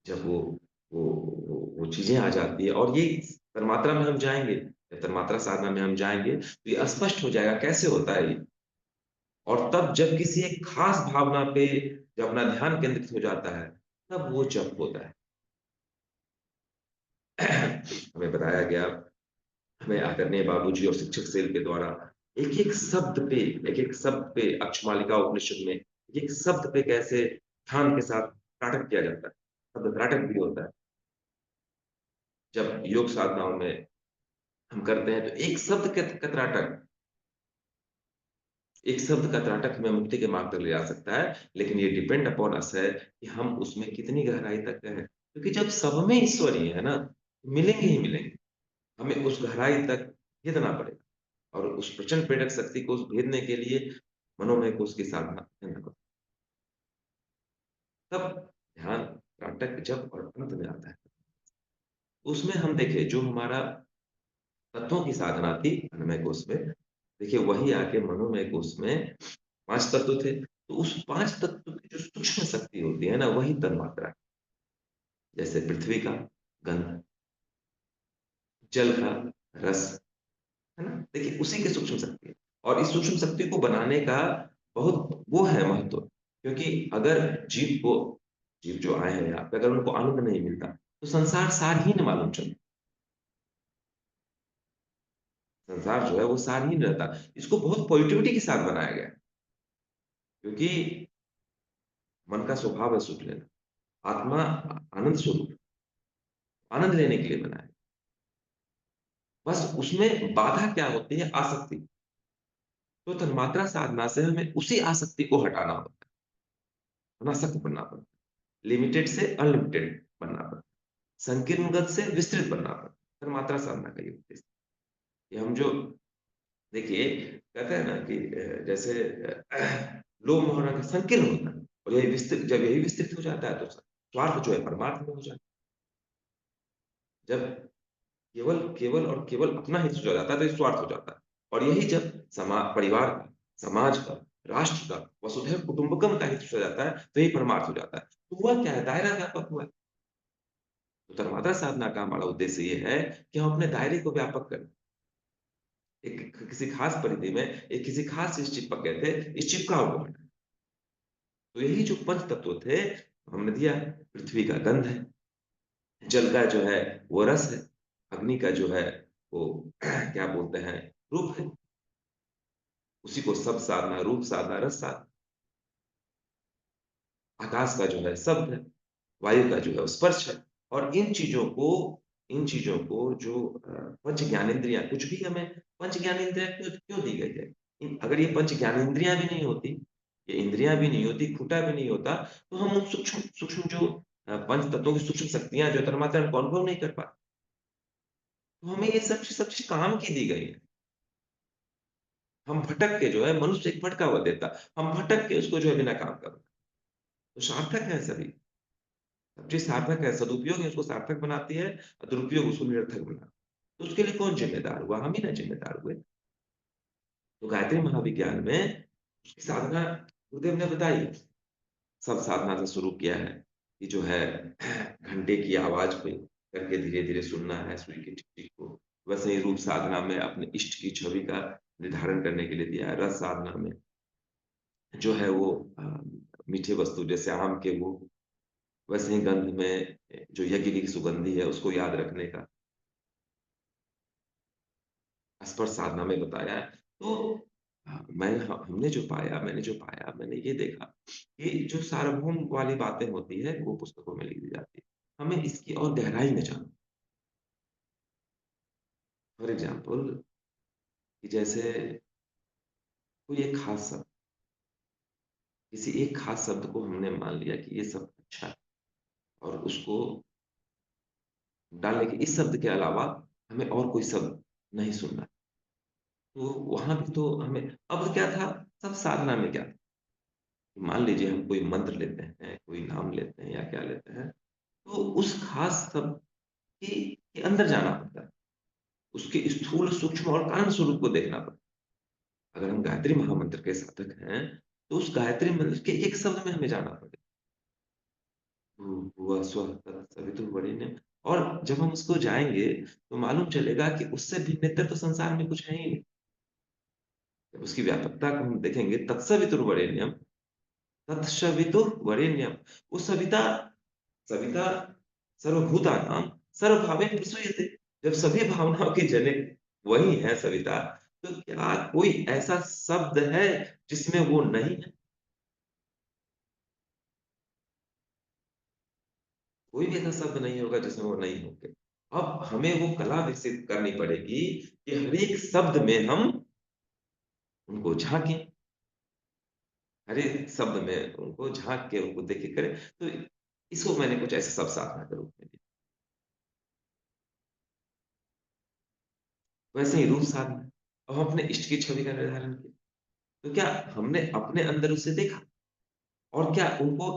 जब वो चीज़ें आ जाती है और ये तन्मात्रा में हम जाएँगे, जब तन्मात्रा साधना में हम जाएँगे, तो ये स्पष्ट हो जाएगा कैसे होता है ये। और तब जब किसी एक खास भावना पे जब अपना ध्यान केंद्रित हो जाता है, तब वो जप होता है। हमें बताया गया हमें आदरणीय बाबूजी और शिक्षक सेल के द्वारा एक-एक शब्द पे अक्षमालिका उपनिषद में एक शब्द पे कैसे ध्यान के साथ त्राटक किया जाता है। शब्द त्राटक भी होता है। जब योग साधनाओं में हम करते हैं तो एक शब्द का त्राटक, एक शब्द का त्राटक हमें मुक्ति के मार्ग तक ले जा सकता है, लेकिन ये डिपेंड अपॉन अस है कि हम उसमें कितनी गहराई तक गए हैं। क्योंकि जब सब में ईश्वर ही है ना, मिलेंगे ही मिलेंगे। हमें उस गहराई तक भेदना पड़ेगा और उस प्रचंड प्रेरक शक्ति को भेदने के लिए मनोमय कोश की साधना करना पड़ता है। तब ध्यान, त्राटक, जप और अंत में आता है। उसमें हम देखें जो हमारा तत्वों की साधना थी अन्नमय कोश में, देखिए वही आके मनोमय कोश में 5 तत्व थे। तो उस 5 तत्व की जो सूक्ष्म शक्ति होती है ना, वही तन्मात्रा है। जैसे पृथ्वी का गंध, जल का रस, है ना? देखिए उसी की सूक्ष्म शक्ति है और इस सूक्ष्म शक्ति को बनाने का बहुत वो है महत्व। क्योंकि अगर जीव जो आए हैं यहाँ पे अगर उनको आनंद नहीं मिलता, तो संसार सारहीन मालूम चलता। संसार जो है वो सारहीन रहता। इसको बहुत पॉजिटिविटी के साथ बनाया गया है, क्योंकि मन का स्वभाव है सुख लेना। आत्मा आनंद स्वरूप, आनंद लेने के लिए बना है। बस उसमें बाधा क्या होती है? आसक्ति। तो तन्मात्रा साधना से हमें उसी आसक्ति को हटाना होता है, अनासक्त बनना पड़ता है। लिमिटेड से अनलिमिटेड बनना पड़ता है। संकीर्ण गत से विस्तृत बनना पड़ता है। तन्मात्रा साधना का ये उद्देश्य। ये हम जो देखिए कहते हैं ना कि जैसे लोभ मोह का संकीर्ण होता है, और यही विस्तृत, जब यही विस्तृत हो जाता है तो स्वार्थ जो है परमार्थ में हो जाता है। जब केवल केवल और केवल अपना हित हो जाता है तो ये स्वार्थ हो जाता है। और यही जब परिवार का, समाज का, राष्ट्र का, वसुधैव कुटुंबकम का हित हो जाता है तो यही परमार्थ हो जाता है। तो हुआ क्या है? दायरा व्यापक हुआ है। तो तन्मात्रा साधना का हमारा उद्देश्य ये है कि हम अपने दायरे को व्यापक करें। एक किसी खास परिधि में एक किसी खास चीज चिपक गए थे, इस चिपकाव को हटाएं। तो यही जो पंच तत्व थे हमने दिया। पृथ्वी का गंध है, जल का जो है वो रस है, अग्नि का जो है वो क्या बोलते हैं, रूप है। उसी को सब साधना, रूप साधना, रस साधना। आकाश का जो है शब्द है, वायु का जो है वो स्पर्श है। और इन चीजों को जो पंच ज्ञानेंद्रियां, कुछ भी हमें पंच ज्ञानेंद्रियां क्यों क्यों दी गई है? अगर ये पंच ज्ञानेंद्रियां भी नहीं होती, ये इंद्रियां भी नहीं होती, खूंटा भी नहीं होता, तो हम उन सूक्ष्म सूक्ष्म जो पंच तत्वों की सूक्ष्म शक्तियां जो तन्मात्रा को अनुभव नहीं कर पाते। तो हमें ये सब चीज काम की दी गई है। हम भटक के जो है, मनुष्य एक भटका हुआ देता, हम भटक के उसको जो है बिना काम कर, तो सार्थक है सभी। सब चीज सार्थक है, सदुपयोग है उसको सार्थक बनाती है, और दुरुपयोग उसको निरर्थक बनाती है। तो उसके लिए कौन जिम्मेदार हुआ? हम ही ना जिम्मेदार हुए। तो गायत्री महाविज्ञान में उसकी साधना गुरुदेव ने बताई। सब साधना से शुरू किया है कि जो है घंटे की आवाज को करके धीरे धीरे सुनना है, सुई की टिक को। वैसे ही रूप साधना में अपने इष्ट की छवि का निर्धारण करने के लिए दिया है। रस साधना में जो है वो मीठे वस्तु जैसे आम के वो, वैसे ही गंध में जो यज्ञ की सुगंधी है उसको याद रखने का स्पर्श साधना में बताया है। तो मैंने जो पाया, मैंने ये देखा कि जो सार्वभौम वाली बातें होती है वो पुस्तकों में लिख दी जाती है। हमें इसकी और गहराई में जाना। फॉर एग्जाम्पल कि जैसे कोई एक खास शब्द, किसी एक खास शब्द को हमने मान लिया कि ये शब्द अच्छा है, और उसको डालने के इस शब्द के अलावा हमें और कोई शब्द नहीं सुनना। तो वहां भी तो हमें अब क्या था, सब साधना में क्या था? मान लीजिए हम कोई मंत्र लेते हैं, कोई नाम लेते हैं या क्या लेते हैं, तो उस खास शब्द के अंदर जाना पड़ता है। उसके स्थूल, सूक्ष्म और कारण स्वरूप को देखना पड़ता है। अगर हम गायत्री महामंत्र के साधक हैं, तो उस गायत्री मंत्र के एक शब्द में हमें जाना पड़ेगा। भूर्भुवः स्वः तत्सवितुर्वरेण्यम। और जब हम उसको जाएंगे तो मालूम चलेगा कि उससे भिन्नतर तो संसार में कुछ है ही नहीं। जब उसकी व्यापकता को हम देखेंगे, तत्सवितुर्वरेण्यम, तत्सवितुर्वरेण्यम, वो सविता, सविता सर्वभूतानां सर्वभावेन प्रसूयते। जब सभी भावनाओं के जनक वही है सविता, तो क्या कोई ऐसा शब्द है जिसमें वो नहीं है? कोई भी ऐसा शब्द नहीं होगा जिसमें वो नहीं होंगे। अब हमें वो कला विकसित करनी पड़ेगी कि हर एक शब्द में हम उनको झांकें, हर एक शब्द में उनको झांक के उनको देखे करें। तो इसको मैंने कुछ ऐसे शब्द साधना के रूप में दिया। वैसे ही रूप साधना। अब हम अपने इष्ट की छवि का निर्धारण किया, तो क्या हमने अपने अंदर उसे देखा? और क्या उनको,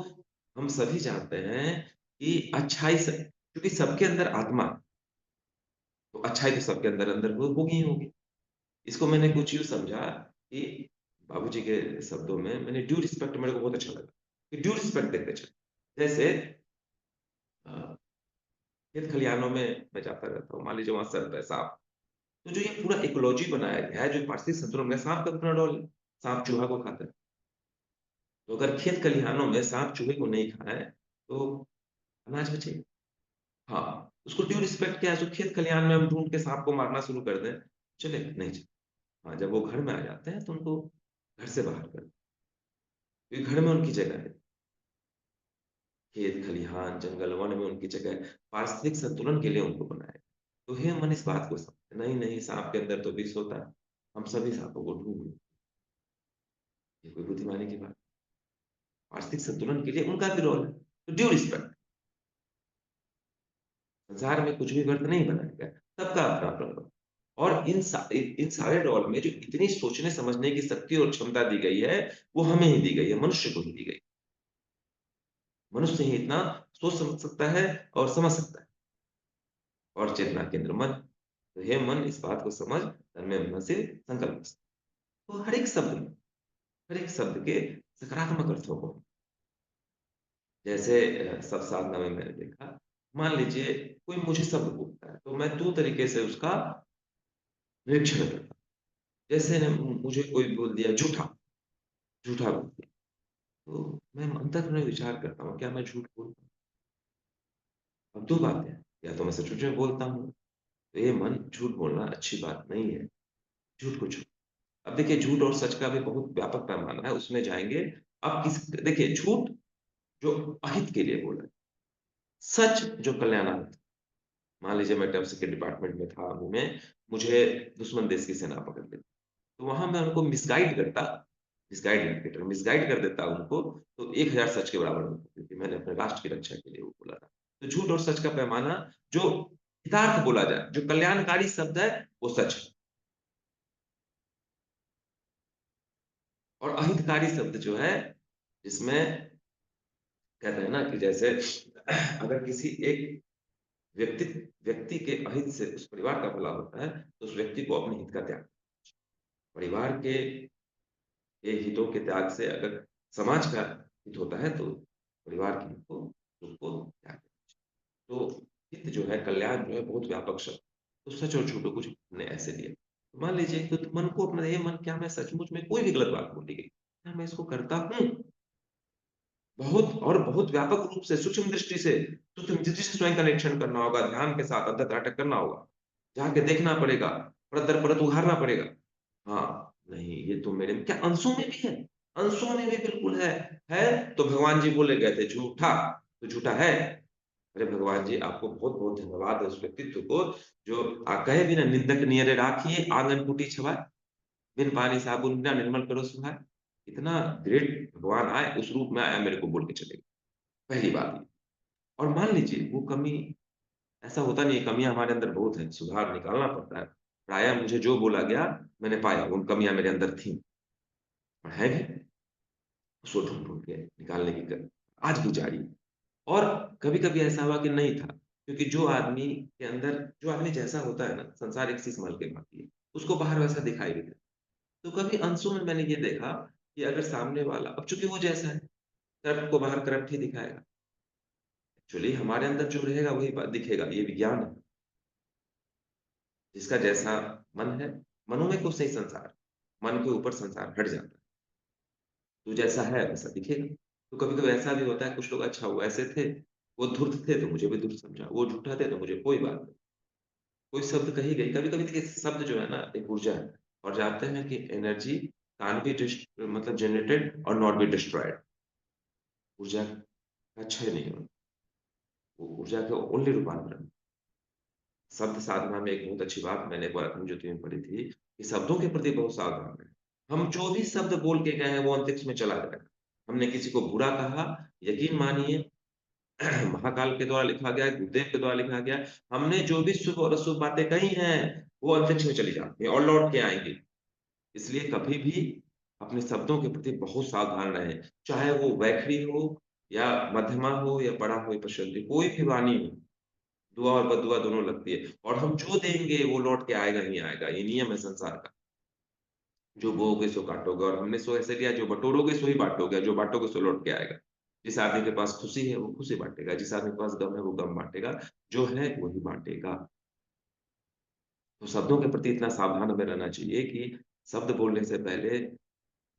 हम सभी जानते हैं कि अच्छाई से, क्योंकि सबके अंदर आत्मा है, तो अच्छाई तो सबके अंदर अंदर वो होगी ही होगी। इसको मैंने कुछ यूँ समझा कि बाबूजी के शब्दों में मैंने ड्यू रिस्पेक्ट, मेरे को बहुत अच्छा लगा कि ड्यू रिस्पेक्ट देते चलो। जैसे अ, खेत खलिहानों में मैं जाता रहता हूँ, मान लीजिए वहाँ सर्प है, साँप। तो जो ये पूरा इकोलॉजी बनाया गया है, जो पारिस्थितिक संतुलन में, साँप का कितना रोल है? साँप चूहा को खाता है, तो अगर खेत खलिहानों में साँप चूहे को नहीं खाए, तो अनाज बचेगा। हाँ, उसको ड्यू रिस्पेक्ट क्या है, जो खेत खलिहान में हम ढूँढ के साँप को मारना शुरू कर दें, चलेगा? नहीं चलेगा। हाँ, जब वो घर में आ जाते हैं तो उनको घर से बाहर कर दें, क्योंकि घर में उनकी जगह है। खेत, खलिहान, जंगल, वन में उनकी जगह है। पारिस्थितिक संतुलन के लिए उनको बनाया गया। तो हे मन इस बात को समझे, नहीं, नहीं साँप के अंदर तो विष होता है, हम सभी साँपों को ढूँढ लें। ये कोई बुद्धिमानी की बात, पारिस्थितिक संतुलन के लिए उनका भी रोल है। तो ड्यू रिस्पेक्ट, संसार में कुछ भी व्यर्थ नहीं बनाया गया, सबका अपना-अपना रोल। और इन सारे रोल में जो इतनी सोचने समझने की शक्ति और क्षमता दी गई है, वो हमें ही दी गई है, मनुष्य को ही दी गई है। मनुष्य ही इतना सोच समझ सकता है और समझ सकता है। और चेतना केंद्र मन, तो हे मन इस बात को समझ, तन में मन से संकल्प से। तो हर एक शब्द के सकारात्मक अर्थों को, जैसे सब साधना में मैंने देखा, मान लीजिए कोई मुझे शब्द बोलता है, तो मैं 2 तरीके से उसका निरीक्षण करता हूँ। जैसे न मुझे कोई बोल दिया झूठा, झूठा बोल दिया, तो मैं अंतःकरण में विचार करता हूँ, क्या मैं झूठ बोलता हूँ? अब 2 बातें हैं, या तो मैं सचमुच में बोलता हूँ, तो ये मन झूठ बोलना अच्छी बात नहीं है, झूठ को छो अब देखिए झूठ और सच का भी बहुत व्यापक पैमाना है, उसमें जाएँगे। अब किस देखिए झूठ जो अहित के लिए बोला है, सच जो कल्याणार्थ। मान लीजिए मैं टैक्स के डिपार्टमेंट में था आर्मी में, मुझे दुश्मन देश की सेना पकड़ लेती, तो वहाँ मैं उनको मिसगाइड कर देता उनको, तो 1000 सच के बराबर होता, क्योंकि मैंने अपने राष्ट्र की रक्षा के लिए वो बोला था। तो झूठ और सच का पैमाना जो हितार्थ बोला जाए, जो कल्याणकारी शब्द है, वो सच है। और अहितकारी शब्द जो है, जिसमें कहते हैं ना कि जैसे अगर किसी एक व्यक्ति व्यक्ति के अहित से उस परिवार का भला होता है, तो उस व्यक्ति को अपने हित का त्याग, परिवार के ये हितों के त्याग से अगर समाज का हित होता है, तो परिवार के हित को, सुख को त्याग देना चाहिए। तो हित जो है, कल्याण जो है, बहुत व्यापक शब्द। तो सच और झूठ को कुछ हमने ऐसे लिया। तो मान लीजिए कि तो मन को अपना ये मन, क्या मैं सचमुच में कोई भी गलत बात बोली गई, क्या मैं इसको करता हूँ? बहुत व्यापक रूप से, सूक्ष्म दृष्टि से स्वयं का निरीक्षण करना होगा, ध्यान के साथ अंतःटक करना होगा। जाके देखना पड़ेगा, परत दर परत उघाड़ना पड़ेगा। हाँ, नहीं ये तो मेरे में क्या अंशों में भी है, अंशों में भी बिल्कुल है। है तो भगवान जी बोले गए थे झूठा, तो झूठा है। अरे भगवान जी आपको बहुत-बहुत धन्यवाद है उस व्यक्तित्व को, जो कहे भी ना, निंदक नियरे राखिए आंगन फूटी छवाए, बिन पानी साबुन बिना निर्मल करो सुहाए। इतना ग्रेट भगवान आए, उस रूप में आया, मेरे को बोल के चले गए, पहली बात ये। और मान लीजिए वो कमी, ऐसा होता नहीं है, कमियाँ हमारे अंदर बहुत हैं, सुधार निकालना पड़ता है। प्रायः मुझे जो बोला गया, मैंने पाया, उन कमियाँ मेरे अंदर थीं और हैं भी, उसको ढूँढ-ढूँढ के निकालने की आज भी जारी है। और कभी-कभी ऐसा हुआ कि नहीं था, क्योंकि जो आदमी जैसा होता है ना, संसार एक शीश महल के भाँति है, उसको बाहर वैसा दिखाई भी देता है। तो कभी अंशों में मैंने ये देखा कि अगर सामने वाला, अब चूँकि वो जैसा है, करप्ट को बाहर करप्ट ही दिखाएगा। एक्चुअली हमारे अंदर जो रहेगा वही दिखेगा, ये विज्ञान है। जिसका जैसा मन है, मनोमय को सही संसार, मन के ऊपर संसार हट जाता है। तू जैसा है वैसा दिखेगा। तो कभी-कभी ऐसा भी होता है, कुछ लोग अच्छा वो ऐसे थे, वो धूर्त थे तो मुझे भी धूर्त समझा, वो झूठा थे तो मुझे कोई बात नहीं। कोई शब्द कही गई, कभी-कभी देखिए शब्द जो है ना एक ऊर्जा है, और जानते हैं कि एनर्जी कान बी मतलब जनरेटेड और नॉट बी डिस्ट्रॉयड। ऊर्जा का क्षय नहीं होता, वो ऊर्जा का ओनली रूपांतरण। शब्द साधना में एक बहुत अच्छी बात मैंने पराक्रम ज्योति में पढ़ी थी, कि शब्दों के प्रति बहुत सावधान रहें। हम जो भी शब्द बोल के गए हैं वो अंतरिक्ष में चला जाएगा। हमने किसी को बुरा कहा, यकीन मानिए महाकाल के द्वारा लिखा गया है, गुरुदेव के द्वारा लिखा गया है, हमने जो भी शुभ और अशुभ बातें कही हैं, वो अंतरिक्ष में चली जाती हैं और लौट के आएँगी। इसलिए कभी भी अपने शब्दों के प्रति बहुत सावधान रहें, चाहे वो वैखरी हो या मध्यमा हो या बड़ा हो या पशुद्धि, कोई भी वाणी हो, दुआ और बददुआ दोनों लगती है, और हम जो देंगे वो लौट के आएगा ही आएगा, ये नियम है संसार का। जो बोओगे सो काटोगे, और हमने सो ऐसे लिया, जो बटोरोगे सो ही बाँटोगे, जो बाँटोगे सो लौट के आएगा। जिस आदमी के पास खुशी है वो खुशी बाँटेगा, जिस आदमी के पास गम है वो गम बाँटेगा, जो है वही बाँटेगा। तो शब्दों के प्रति इतना सावधान हमें रहना चाहिए कि शब्द बोलने से पहले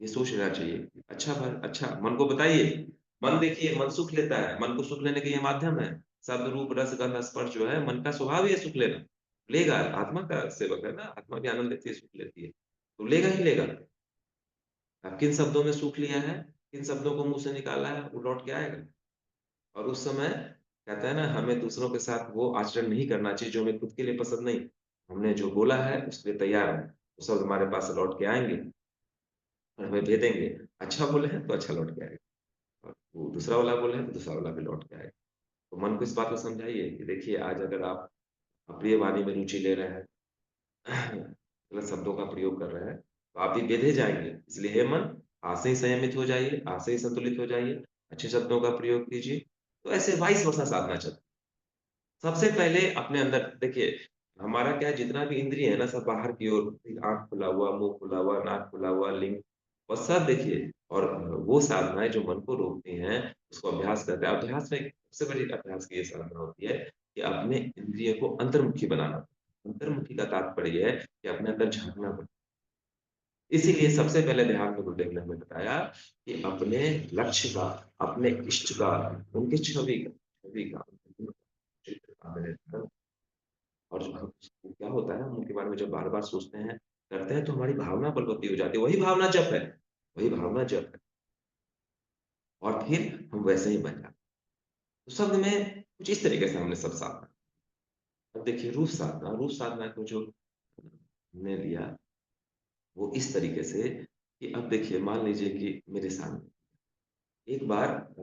ये सोच लेना चाहिए। अच्छा मन को बताइए, मन देखिए मन सुख लेता है, मन को सुख लेने के ये माध्यम है। शब्द, रूप, रस, गंध, स्पर्श जो है मन का स्वभाव ही है सुख लेना। लेगा, आत्मा का सेवक है ना, आत्मा भी आनंद लेती है, सुख लेती है, तो लेगा ही लेगा। अब किन शब्दों में सुख लिया है, किन शब्दों को मुँह से निकाला है, वो लौट के आएगा। और उस समय कहते हैं ना हमें दूसरों के साथ वो आचरण नहीं करना चाहिए जो हमें खुद के लिए पसंद नहीं। हमने जो बोला है उसके लिए तैयार हैं, वो शब्द हमारे पास लौट के आएँगे और हमें भेदेंगे। अच्छा बोले हैं तो अच्छा लौट के आएगा और वो दूसरा वाला बोले हैं तो दूसरा वाला भी लौट के आएगा। तो मन को इस बात को समझाइए कि देखिए आज अगर आप अप्रिय वाणी में रुचि ले रहे हैं, गलत शब्दों का प्रयोग कर रहे हैं, तो आप भी बेधे जाएँगे। इसलिए हे मन, आज से ही संयमित हो जाइए, आज से ही संतुलित हो जाइए, अच्छे शब्दों का प्रयोग कीजिए। तो ऐसे वाइस वर्सा साधना चलता है। सबसे पहले अपने अंदर देखिए, हमारा क्या है जितना भी इंद्रिय है ना सब बाहर की ओर आँख खुला हुआ, मुँह खुला हुआ, नाक खुला हुआ, लिंग और सब देखिए और वो साधनाएँ जो मन को रोकती हैं, उसको अभ्यास करते हैं। अभ्यास में सबसे बड़ी अभ्यास की ये साधना होती है कि अपने इंद्रिय को अंतर्मुखी बनाना। अंतर्मुखी का तात्पर्य ये है कि अपने अंदर झाँकना पड़ता है। इसीलिए सबसे पहले ध्यान में गुरुदेव ने हमें बताया कि अपने लक्ष्य का, अपने इष्ट का, उनकी छवि का चित्र का मैंने ध्यान और जो हम क्या होता है हम उनके बारे में जब बार-बार सोचते हैं, करते हैं तो हमारी भावना बलवती हो जाती है, वही भावना जप है और फिर हम वैसे ही बन जाते हैं। तो शब्द में कुछ इस तरीके से हमने सब साधना। अब देखिए रूप साधना को जो हमने लिया, वो इस तरीके से कि अब देखिए मान लीजिए कि मेरे सामने एक बार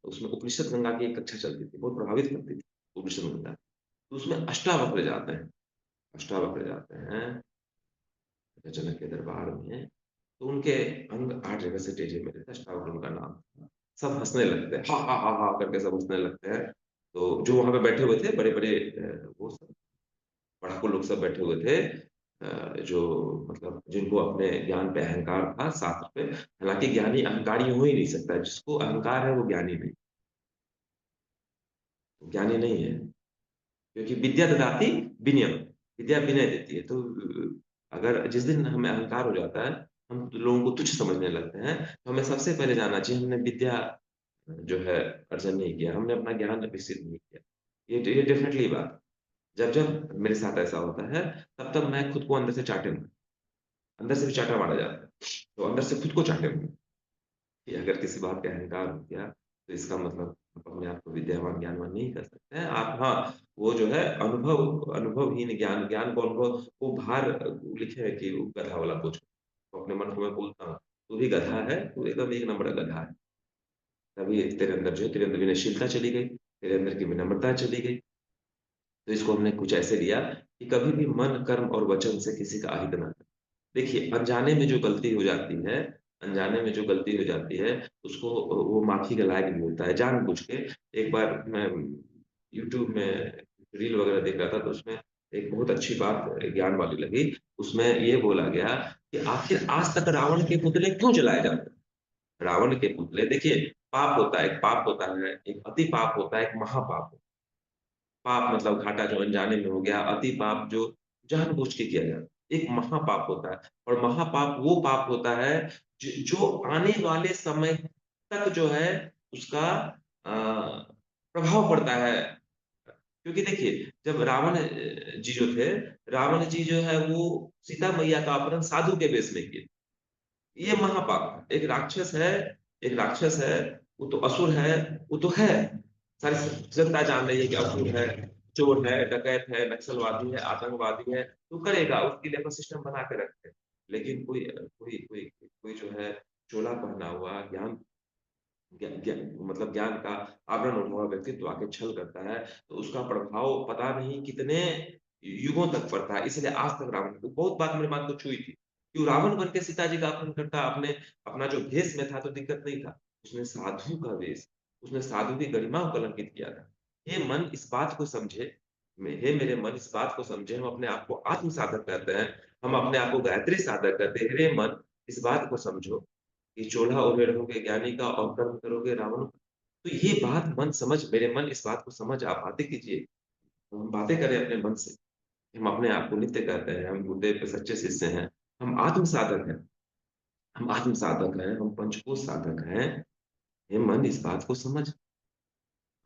उसमें उपनिषद गंगा की एक कक्षा चलती थी, बहुत प्रभावित करती थी उपनिषद गंगा। तो उसमें अष्टावक्र जाते हैं जनक के दरबार में, तो उनके अंग 8 जगह से टेढ़े मेढ़े थे, अष्टावक्र उनका नाम था। सब हँसने लगते हैं, हा, हा, हा, हा करके सब हँसने लगते हैं। तो जो वहाँ पे बैठे हुए थे बड़े-बड़े वो सब पढ़ाकू लोग सब बैठे हुए थे जो मतलब जिनको अपने ज्ञान पे अहंकार था, शास्त्र पे। हालाँकि ज्ञानी अहंकारी हो ही नहीं सकता, जिसको अहंकार है वो ज्ञानी नहीं है। क्योंकि विद्या ददाति विनयम, विद्या विनय देती है। तो अगर जिस दिन हमें अहंकार हो जाता है, हम लोगों को तुच्छ समझने लगते हैं, तो हमें सबसे पहले जानना चाहिए हमने विद्या जो है अर्जन नहीं किया, हमने अपना ज्ञान विकसित नहीं किया। ये डेफ़िनेटली बात जब मेरे साथ ऐसा होता है, तब मैं खुद को अंदर से चाटूँगा। अंदर से भी चाटा मारा जाता है। तो अंदर से खुद को चाटूँगा कि अगर किसी बात का अहंकार हो गया, तो इसका मतलब आप अपने आप को विद्यावान, ज्ञानवान नहीं कर सकते हैं। आप हाँ, वो जो है अनुभवहीन ज्ञान ज्ञान को अनुभव वो बाहर लिखे है कि वो गधा वाला बोझ। तो अपने मन को मैं बोलता हूँ, "तू भी गधा है, तू एकदम 1 नंबर का गधा है।" तभी तेरे अंदर जो है तेरे अंदर विनयशीलता चली गई, तेरे अंदर की विनम्रता चली गई। तो इसको हमने कुछ ऐसे लिया कि कभी भी मन, कर्म और वचन से किसी का अहित ना करें। देखिए, अनजाने में जो गलती हो जाती है, उसको वो माफ़ी के लायक नहीं होता है, जानबूझ के। एक बार मैं यूट्यूब में रील वगैरह देख रहा था, तो उसमें एक बहुत अच्छी बात ज्ञान वाली लगी। उसमें ये बोला गया कि आखिर आज तक रावण के पुतले क्यों जलाए जाते हैं? रावण के पुतले देखिए, पाप होता है, एक अति पाप होता है, एक महापाप। पाप मतलब घाटा जो अनजाने में हो गया, अति पाप जो जानबूझ के किया जाता है। एक महापाप होता है और महापाप वो पाप होता है जो आने वाले समय तक जो है उसका प्रभाव पड़ता है। क्योंकि देखिए, जब रावण जी जो है वो सीता मैया का अपहरण साधु के वेश में किए। ये महापाप है। एक राक्षस है, वो तो असुर है, वो तो है। सारी जनता जान रही है कि असुर है, चोर है, डकैत है, नक्सलवादी है, आतंकवादी है, तो करेगा, उसके लिए अपन सिस्टम बना के रखते हैं। लेकिन कोई जो है चोला पहना हुआ ज्ञान ज्ञ ज्ञ मतलब ज्ञान का आवरण ओढ़ा हुआ व्यक्तित्व आके छल करता है, तो उसका प्रभाव पता नहीं कितने युगों तक पड़ता है। इसलिए आज तक रावण को बहुत बात मेरे मन को छुई थी। क्यों रावण बन के सीता जी का अपहरण करता, आपने अपना जो भेष में था तो दिक्कत नहीं था। उसने साधु का वेश, उसने साधु की गरिमा को कलंकित किया था। हे मन इस बात को समझे, हे मेरे मन इस बात को समझे, हम अपने आप को आत्म साधक कहते हैं, हम अपने आप को गायत्री साधक कहते हैं। हे मन इस बात को समझो कि चोला ओढ़े रहोगे ज्ञानी का और कर्म करोगे रावण का। तो ये बात मन समझ मेरे मन इस बात को समझ आप बातें कीजिए। हम बातें करें अपने मन से। हम अपने आप को नित्य कहते हैं, हम गुरुदेव के सच्चे शिष्य हैं, हम आत्म साधक हैं। हम आत्म साधक हैं, हम पंचकोश साधक हैं। हे मन इस बात को समझ।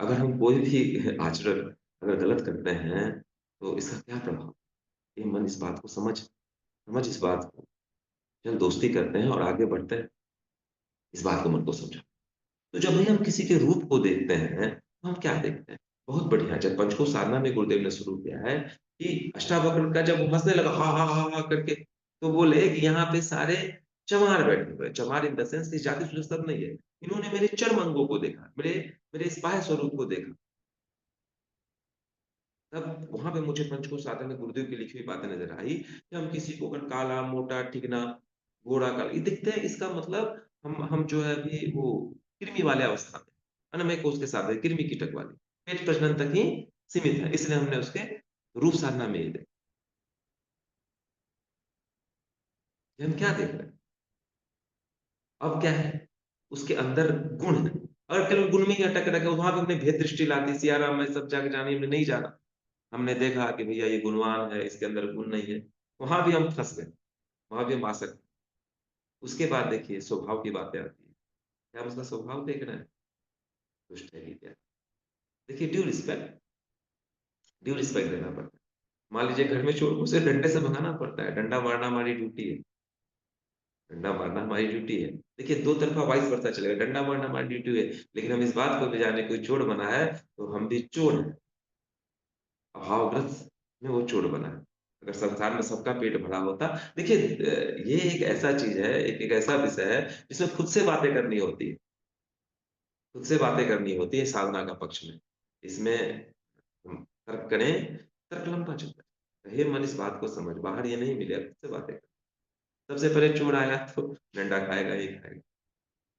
अगर हम कोई भी आचरण अगर गलत करते हैं, तो इसका क्या प्रभाव? हे मन इस बात को समझ, समझ इस बात को। चल दोस्ती करते हैं और आगे बढ़ते हैं, इस बात को मन को समझा। तो जब भी हम किसी के रूप को देखते हैं, तो हम क्या देखते हैं? बहुत बढ़िया, जब पंचकोश साधना में गुरुदेव ने शुरू किया है कि अष्टावक्र का जब वो हँसने लगा हा, हा, हा, हा करके, तो बोले कि यहाँ पे सारे चमार बैठे हुए हैं। चमार इन द सेंस कि जाति सब नहीं है। इन्होंने मेरे चर्म अंगों को देखा, मेरे मेरे इस बाह्य स्वरूप को देखा। तब वहाँ पे मुझे पंचकोश साधना में गुरुदेव की लिखी हुई बातें नज़र आई कि हम किसी को अगर काला, मोटा, चिकना, गोरा, काला ये दिखते हैं, इसका मतलब हम जो है अभी वो कृमि वाले अवस्था में, अन्नमय कोश के साथ है, कृमि कीटक वाली, पेट प्रजनन तक ही सीमित है, इसलिए हमने उसके रूप साधना में ये देखा। ये हम क्या देख रहे हैं? अब क्या है? उसके अंदर गुण है। अगर केवल गुण में ही अटक रखे, वहाँ पे हमने भेद दृष्टि ला दी, सिया राम मैं सब जाके जाने हमने नहीं जाना। हमने देखा कि भैया ये गुणवान है, इसके अंदर गुण नहीं है। वहाँ भी हम फँस गए, वहाँ भी हम आ सकते। उसके बाद देखिए स्वभाव की बातें आती हैं। क्या हम उसका स्वभाव देख रहे हैं? दुष्ट है कि क्या? देखिए ड्यू रिस्पेक्ट देना पड़ता है। मान लीजिए घर में चोर को उसे डंडे से भगाना पड़ता है, डंडा मारना हमारी ड्यूटी है। डंडा मारना हमारी ड्यूटी है। देखिए, दो तरफ़ा वाइस वर्सा चलेगा, डंडा मारना हमारी ड्यूटी है, लेकिन हम इस बात को भी जाने कोई चोर बना है, तो हम भी चोर हैं। अभावग्रस्त में वो चोर बना है। अगर संसार में सबका पेट भरा होता देखिए ये एक ऐसा चीज़ है, एक एक ऐसा विषय है, जिसमें खुद से बातें करनी होती है। खुद से बातें करनी होती है साधना का पक्ष में। इसमें हम तर्क करें, तर्क लंबा चलता है। हे मन इस बात को समझ, बाहर ये नहीं मिलेगा, खुद से बातें कर। सबसे पहले चोर आया तो डंडा खाएगा ही खाएगा।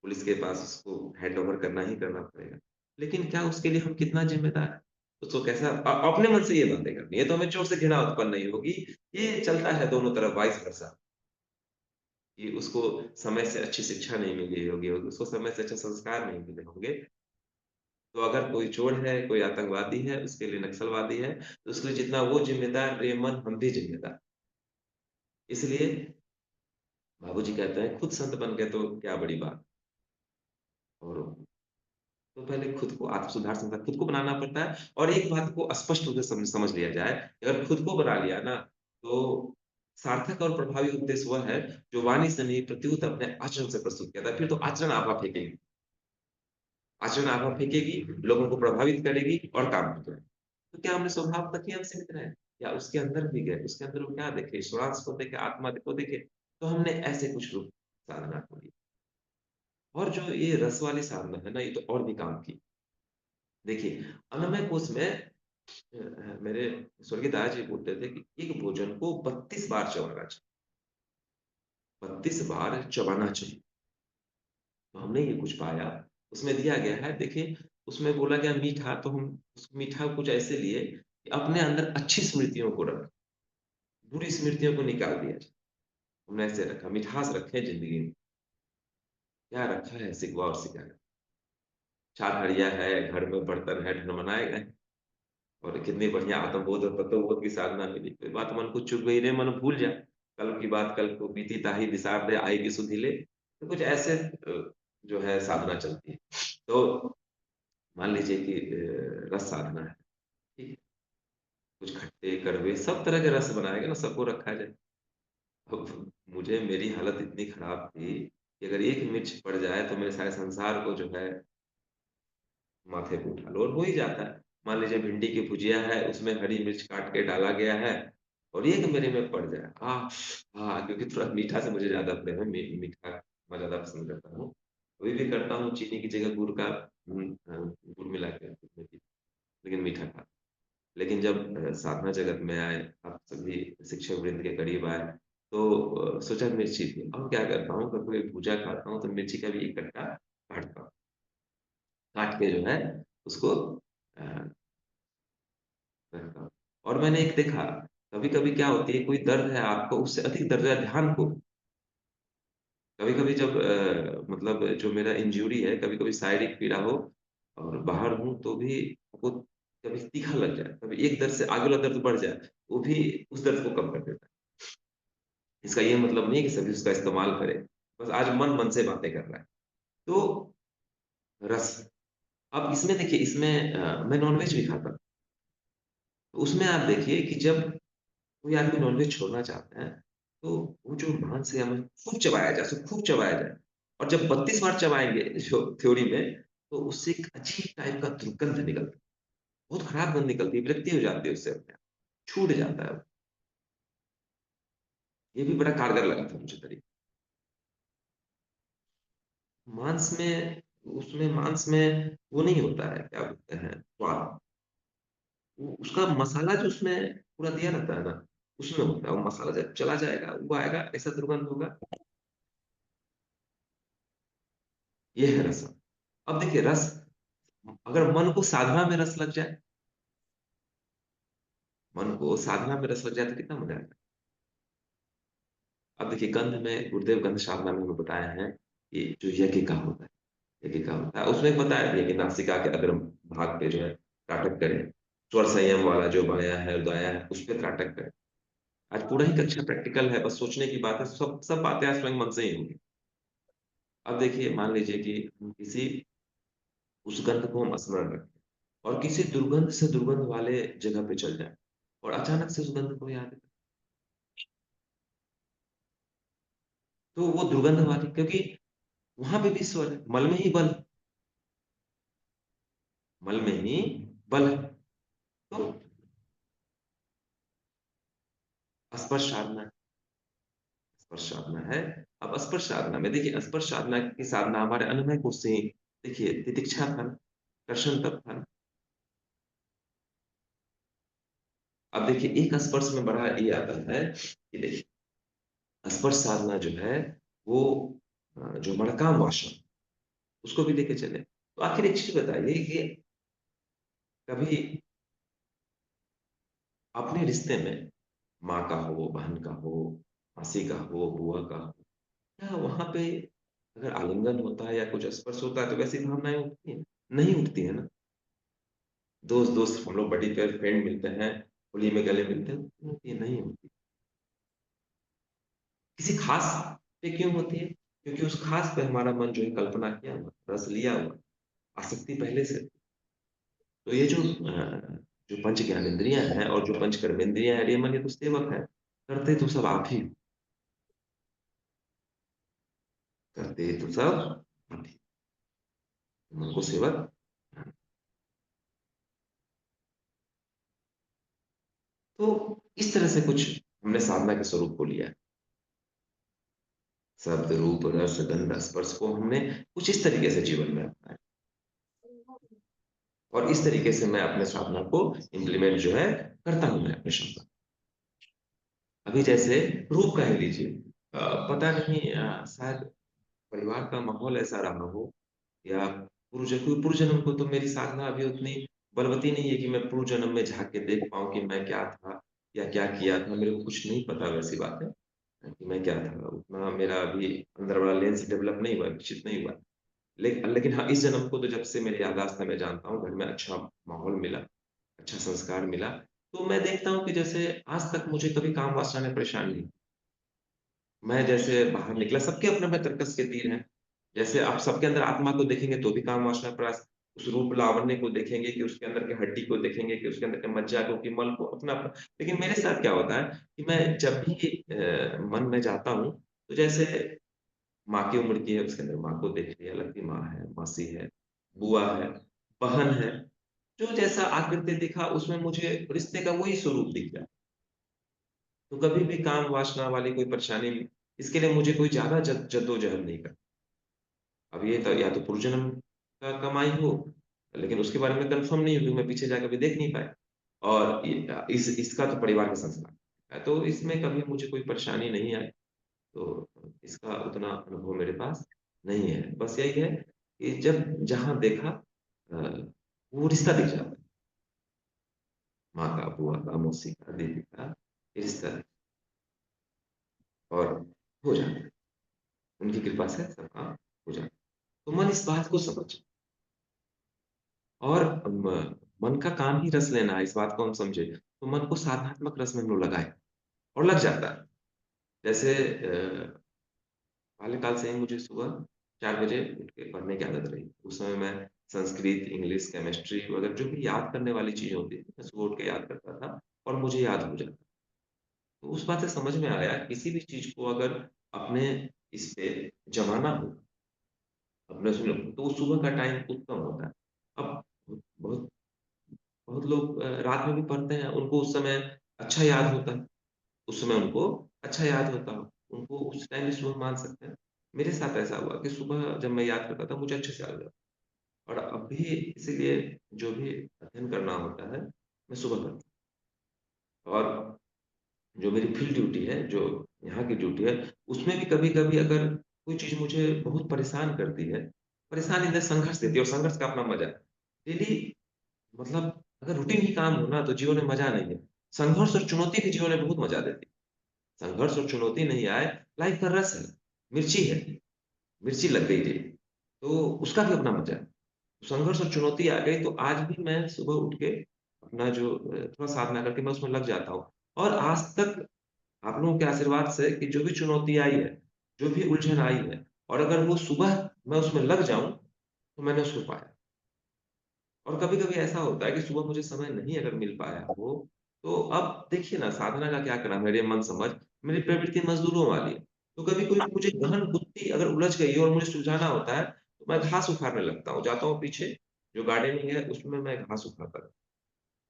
पुलिस के पास उसको हैंडओवर करना ही करना पड़ेगा। लेकिन क्या उसके लिए हम कितना ज़िम्मेदार हैं? उसको कैसा अपने मन से ये बातें करनी है, तो हमें चोर से घृणा उत्पन्न नहीं होगी। ये चलता है दोनों तरफ वाइस वर्सा कि उसको समय से अच्छी शिक्षा नहीं मिली होगी, उसको समय से अच्छे संस्कार नहीं मिले होंगे। तो अगर कोई चोर है, कोई आतंकवादी है, उसके लिए नक्सलवादी है, तो उसके लिए जितना वो ज़िम्मेदार, रे मन हम भी ज़िम्मेदार। इसलिए बाबूजी कहते हैं, खुद संत बन गए तो क्या बड़ी बात। और तो पहले खुद को आत्म सुधार संसार खुद को बनाना पड़ता है और एक बात को स्पष्ट रूप से समझ लिया जाए, कि अगर खुद को बना लिया ना, तो सार्थक और प्रभावी उपदेश वह है, जो वाणी से नहीं प्रत्युत अपने आचरण से प्रस्तुत किया था। फिर तो आचरण आभा फेंकेगी। आचरण आभा फेंकेगी, लोगों को प्रभावित करेगी और काम हो जाएगा। तो क्या हमने स्वभाव तक ही हम सीमित रहे? या उसके अंदर भी गए? उसके अंदर वो क्या देखे? ईश्वरांश को देखे, आत्मा को देखे? तो हमने ऐसे कुछ रूप साधना को लिया। और जो ये रस वाली साधना है ना, ये तो और भी काम की। देखिए, अन्नमय कोश में मेरे स्वर्गीय दादाजी बोलते थे कि एक भोजन को 32 बार चबाना चाहिए, 32 बार चबाना चाहिए। तो हमने ये कुछ पाया, उसमें दिया गया है देखिए, उसमें बोला गया मीठा तो हम उस मीठा कुछ ऐसे लिए कि अपने अंदर अच्छी स्मृतियों को रखें, बुरी स्मृतियों को निकाल दिया जाए। हमने ऐसे रखा, मिठास रखें ज़िंदगी में। क्या रखा है सिकवा और शिकायत। छाछ-हड़िया है, घर में बर्तन है, ढनमनाए गए और कितनी बढ़िया आत्मबोध और तत्वबोध की साधना मिली। कोई बात मन को चुभ गई रे मन भूल जा, कल की बात कल को बीती ताहि विसार दे आएगी सुधि ले। तो कुछ ऐसे जो है साधना चलती है। तो मान लीजिए कि रस साधना है, ठीक है? कुछ खट्टे, कड़वे सब तरह के रस बनाए गए ना, सबको रखा जाए। अब मुझे मेरी हालत इतनी खराब थी कि अगर एक मिर्च पड़ जाए तो मेरे सारे संसार को जो है माथे पे उठा लो और हो ही जाता है। मान लीजिए भिंडी की भुजिया है, उसमें हरी मिर्च काट के डाला गया है और एक मेरे में पड़ जाए, क्योंकि थोड़ा मीठा से मुझे ज़्यादा प्रेम है, मीठा मैं ज़्यादा पसंद करता हूँ। अभी भी करता हूँ चीनी की जगह गुड़ का गुड़ मिला के उसमें भी, लेकिन मीठा खा लेकिन जब साधना जगत में आए, आप सभी शिक्षक वृंद के करीब आए, तो सोचा मिर्ची थी। अब क्या करता हूँ, कभी भुजा खाता हूँ तो मिर्ची का भी एक कट्टा काटता हूँ। काट के जो है उसको करता हूँ। और मैंने एक देखा, कभी-कभी क्या होती है, कोई दर्द है आपको, उससे अधिक दर्द है ध्यान को। कभी-कभी जब मतलब जो मेरा इंजरी है, कभी-कभी शारीरिक पीड़ा हो और बाहर हूँ, तो भी आपको कभी तीखा लग जाए, कभी एक दर्द से आगे वाला दर्द बढ़ जाए, वो भी उस दर्द को कम कर देता है। इसका ये मतलब नहीं है कि सभी उसका इस्तेमाल करें। बस आज मन-मन से बातें कर रहा है। तो रस अब इसमें देखिए इसमें मैं नॉन-वेज भी खाता हूँ। तो उसमें आप देखिए कि जब कोई आदमी नॉनवेज छोड़ना चाहता है, तो वो जो मांस है हमें खूब चबाया जाए, उसे खूब चबाया जाए और जब 32 बार चबाएँगे जो थ्योरी में, तो उससे एक अजीब टाइप का दुर्गंध निकलता है। बहुत खराब गंध निकलती है, विरक्ति हो जाती है उससे अपने आप, छूट जाता है वो। ये भी बड़ा कारगर लगा था मुझे तरीका। मांस में उसमें मांस में वो नहीं होता है, क्या बोलते हैं, स्वाद। वो उसका मसाला जो उसमें पूरा दिया रहता है ना, उसमें होता है। वो मसाला जब चला जाएगा, वो आएगा, ऐसा दुर्गंध होगा, ये है रस। अब देखिए रस अगर मन को साधना में रस लग जाए, मन को साधना में रस लग जाए तो कितना मजा आएगा। अब देखिए गंध में गुरुदेव गंध साधना में हमें बताया है कि जो यज्ञ का होता है, यज्ञ का होता है उसमें बताया भी है कि नासिका के अग्र भाग पे जो है त्राटक करें, स्वर संयम वाला जो बायां है और दायां है उस पे त्राटक करें। आज पूरा ही कक्षा प्रैक्टिकल है, बस सोचने की बात है, सब सब बातें आज स्वयं मन से ही होंगी। अब देखिए मान लीजिए कि हम किसी उस गंध को हम स्मरण रखें और किसी दुर्गंध से दुर्गंध वाले जगह पे चल जाए और अचानक से उस गंध को याद करें, तो वो दुर्गंध वाली, क्योंकि वहां पे भी स्वर है, मल में ही बल, मल में ही बल है। तो स्पर्श साधना, स्पर्श साधना है। अब स्पर्श साधना में देखिए स्पर्श साधना की साधना हमारे अनुनय कोष से ही, देखिए तितिक्षा था ना, कर्षण तप था ना। अब देखिए एक स्पर्श में बड़ा ये आता है कि देखिए स्पर्श साधना जो है वो जो मणकाम वासना उसको भी लेके चले। तो आखिर एक चीज बताइए कि कभी अपने रिश्ते में माँ का हो, बहन का हो, मासी का हो, बुआ का हो, क्या वहाँ पे अगर आलिंगन होता है या कुछ स्पर्श होता है तो वैसी भावनाएँ उठती हैं? नहीं उठती है ना। दोस्त दोस्त हम लोग बड़ी फ्रेंड मिलते हैं, होली में गले मिलते हैं, क्यों होती है? नहीं होती। किसी खास पे क्यों होती है? क्योंकि उस खास पे हमारा मन जो है कल्पना किया हुआ, रस लिया हुआ, आसक्ति पहले से। तो ये जो पंच ज्ञानेंद्रियाँ हैं और जो पंच कर्मेंद्रियाँ हैं, ये मन ये तो सेवक है। करते तो सब आप ही हो, करते तो सब आप ही। मन को सेवक। तो इस तरह से कुछ हमने साधना के स्वरूप को लिया है। शब्द, रूप, रस, गंध, स्पर्श को हमने कुछ इस तरीके से जीवन में अपनाया और इस तरीके से मैं अपने साधना को इम्प्लीमेंट जो है करता हूँ मैं अपने साधना। अभी जैसे रूप का ही लीजिए, पता नहीं शायद परिवार का माहौल ऐसा रहा हो या पूर्व जन्म को तो मेरी साधना अभी उतनी बलवती नहीं है कि मैं पूर्व जन्म में झाँक के देख पाऊँ कि मैं क्या था या क्या किया था, मेरे को कुछ नहीं पता वैसी बात है कि मैं क्या था। उतना मेरा अभी अंदर वाला लेंस डेवलप नहीं हुआ, विकसित नहीं हुआ। लेकिन हाँ, इस जन्म को तो जब से मेरी याददाश्त है मैं जानता हूँ, घर में अच्छा माहौल मिला, अच्छा संस्कार मिला, तो मैं देखता हूँ कि जैसे आज तक मुझे कभी काम वासना ने परेशान नहीं। मैं जैसे बाहर निकला, सबके अपने-अपने तर्कस के तीर हैं। जैसे आप सबके अंदर आत्मा को देखेंगे तो भी काम वासना प्रयास, उस रूप लावण्य को देखेंगे कि उसके अंदर की हड्डी को देखेंगे कि उसके अंदर के मज्जा को, कि मल को अपना-अपना। लेकिन मेरे साथ क्या होता है कि मैं जब भी मन में जाता हूँ, तो जैसे माँ की उम्र की है, उसके अंदर माँ को देख लिया, लगती माँ है, मौसी है, बुआ है, बहन है। जो जैसा आकृति दिखा उसमें मुझे रिश्ते का वही स्वरूप दिख गया। तो कभी भी काम वासना वाली कोई परेशानी नहीं, इसके लिए मुझे कोई ज़्यादा जद्दोजहद नहीं करनी। अब ये तो या तो पूर्व जन्म का कमाई हो, लेकिन उसके बारे में कन्फर्म नहीं हूँ क्योंकि मैं पीछे जाके अभी देख नहीं पाया। और इस इसका तो परिवार का संस्कार है, तो इसमें कभी मुझे कोई परेशानी नहीं आई, तो इसका उतना अनुभव मेरे पास नहीं है। बस यही है कि जब जहाँ देखा वो रिश्ता दिख जाता है, माँ का, बुआ का, मौसी का, दीदी का, ये रिश्ता और हो जाता है। उनकी कृपा से सब काम हो जाता है। तो मन इस बात को समझ और मन का काम ही रस लेना है, इस बात को हम समझे, तो मन को साधनात्मक रस में हम लोग लगाएँ और लग जाता है। जैसे बाल्यकाल से ही मुझे सुबह 4 बजे उठ के पढ़ने की आदत रही। उस समय मैं संस्कृत, इंग्लिश, केमिस्ट्री वगैरह जो भी याद करने वाली चीज़ें होती थी, मैं सुबह उठ के याद करता था और मुझे याद हो जाता। तो उस बात से समझ में आया किसी भी चीज़ को अगर अपने इस पे जमाना हो, अपने उसमें तो वो सुबह का टाइम उत्तम होता है। अब बहुत बहुत लोग रात में भी पढ़ते हैं, उनको उस समय अच्छा याद होता है। उस समय उनको अच्छा याद होता हो, उनको उस टाइम भी सुबह मान सकते हैं। मेरे साथ ऐसा हुआ कि सुबह जब मैं याद करता था, मुझे अच्छे से याद हो जाता और अब भी इसीलिए जो भी अध्ययन करना होता है, मैं सुबह करता हूँ और जो मेरी फील्ड ड्यूटी है, जो यहाँ की ड्यूटी है, उसमें भी कभी-कभी अगर कोई चीज़ मुझे बहुत परेशान करती है, परेशान इन द संघर्ष देती है और संघर्ष का अपना मज़ा है। डेली मतलब अगर रूटीन ही काम हो ना, तो जीवन में मज़ा नहीं है। संघर्ष और चुनौती भी जीवन में बहुत मज़ा देती है। संघर्ष और चुनौती नहीं आए, लाइफ का रस है, मिर्ची है, मिर्ची लग गई है, तो उसका भी अपना मज़ा है। संघर्ष और चुनौती आ गई, तो आज भी मैं सुबह उठ के अपना जो थोड़ा साधना करके मैं उसमें लग जाता हूँ और आज तक आप लोगों के आशीर्वाद से कि जो भी चुनौती आई है, जो भी उलझन आई है और अगर वो सुबह मैं उसमें लग जाऊँ, तो मैंने उसको पाया। और कभी-कभी ऐसा होता है कि सुबह मुझे समय नहीं अगर मिल पाया हो, तो अब देखिए ना साधना का क्या करना मेरे मन समझ, मेरी प्रवृत्ति मज़दूरों वाली है। तो कभी कोई मुझे गहन बुद्धि अगर उलझ गई है और मुझे सुलझाना होता है, तो मैं घास उखाड़ने लगता हूँ। जाता हूँ पीछे, जो गार्डनिंग है उसमें मैं घास उखाड़ता रहता हूँ।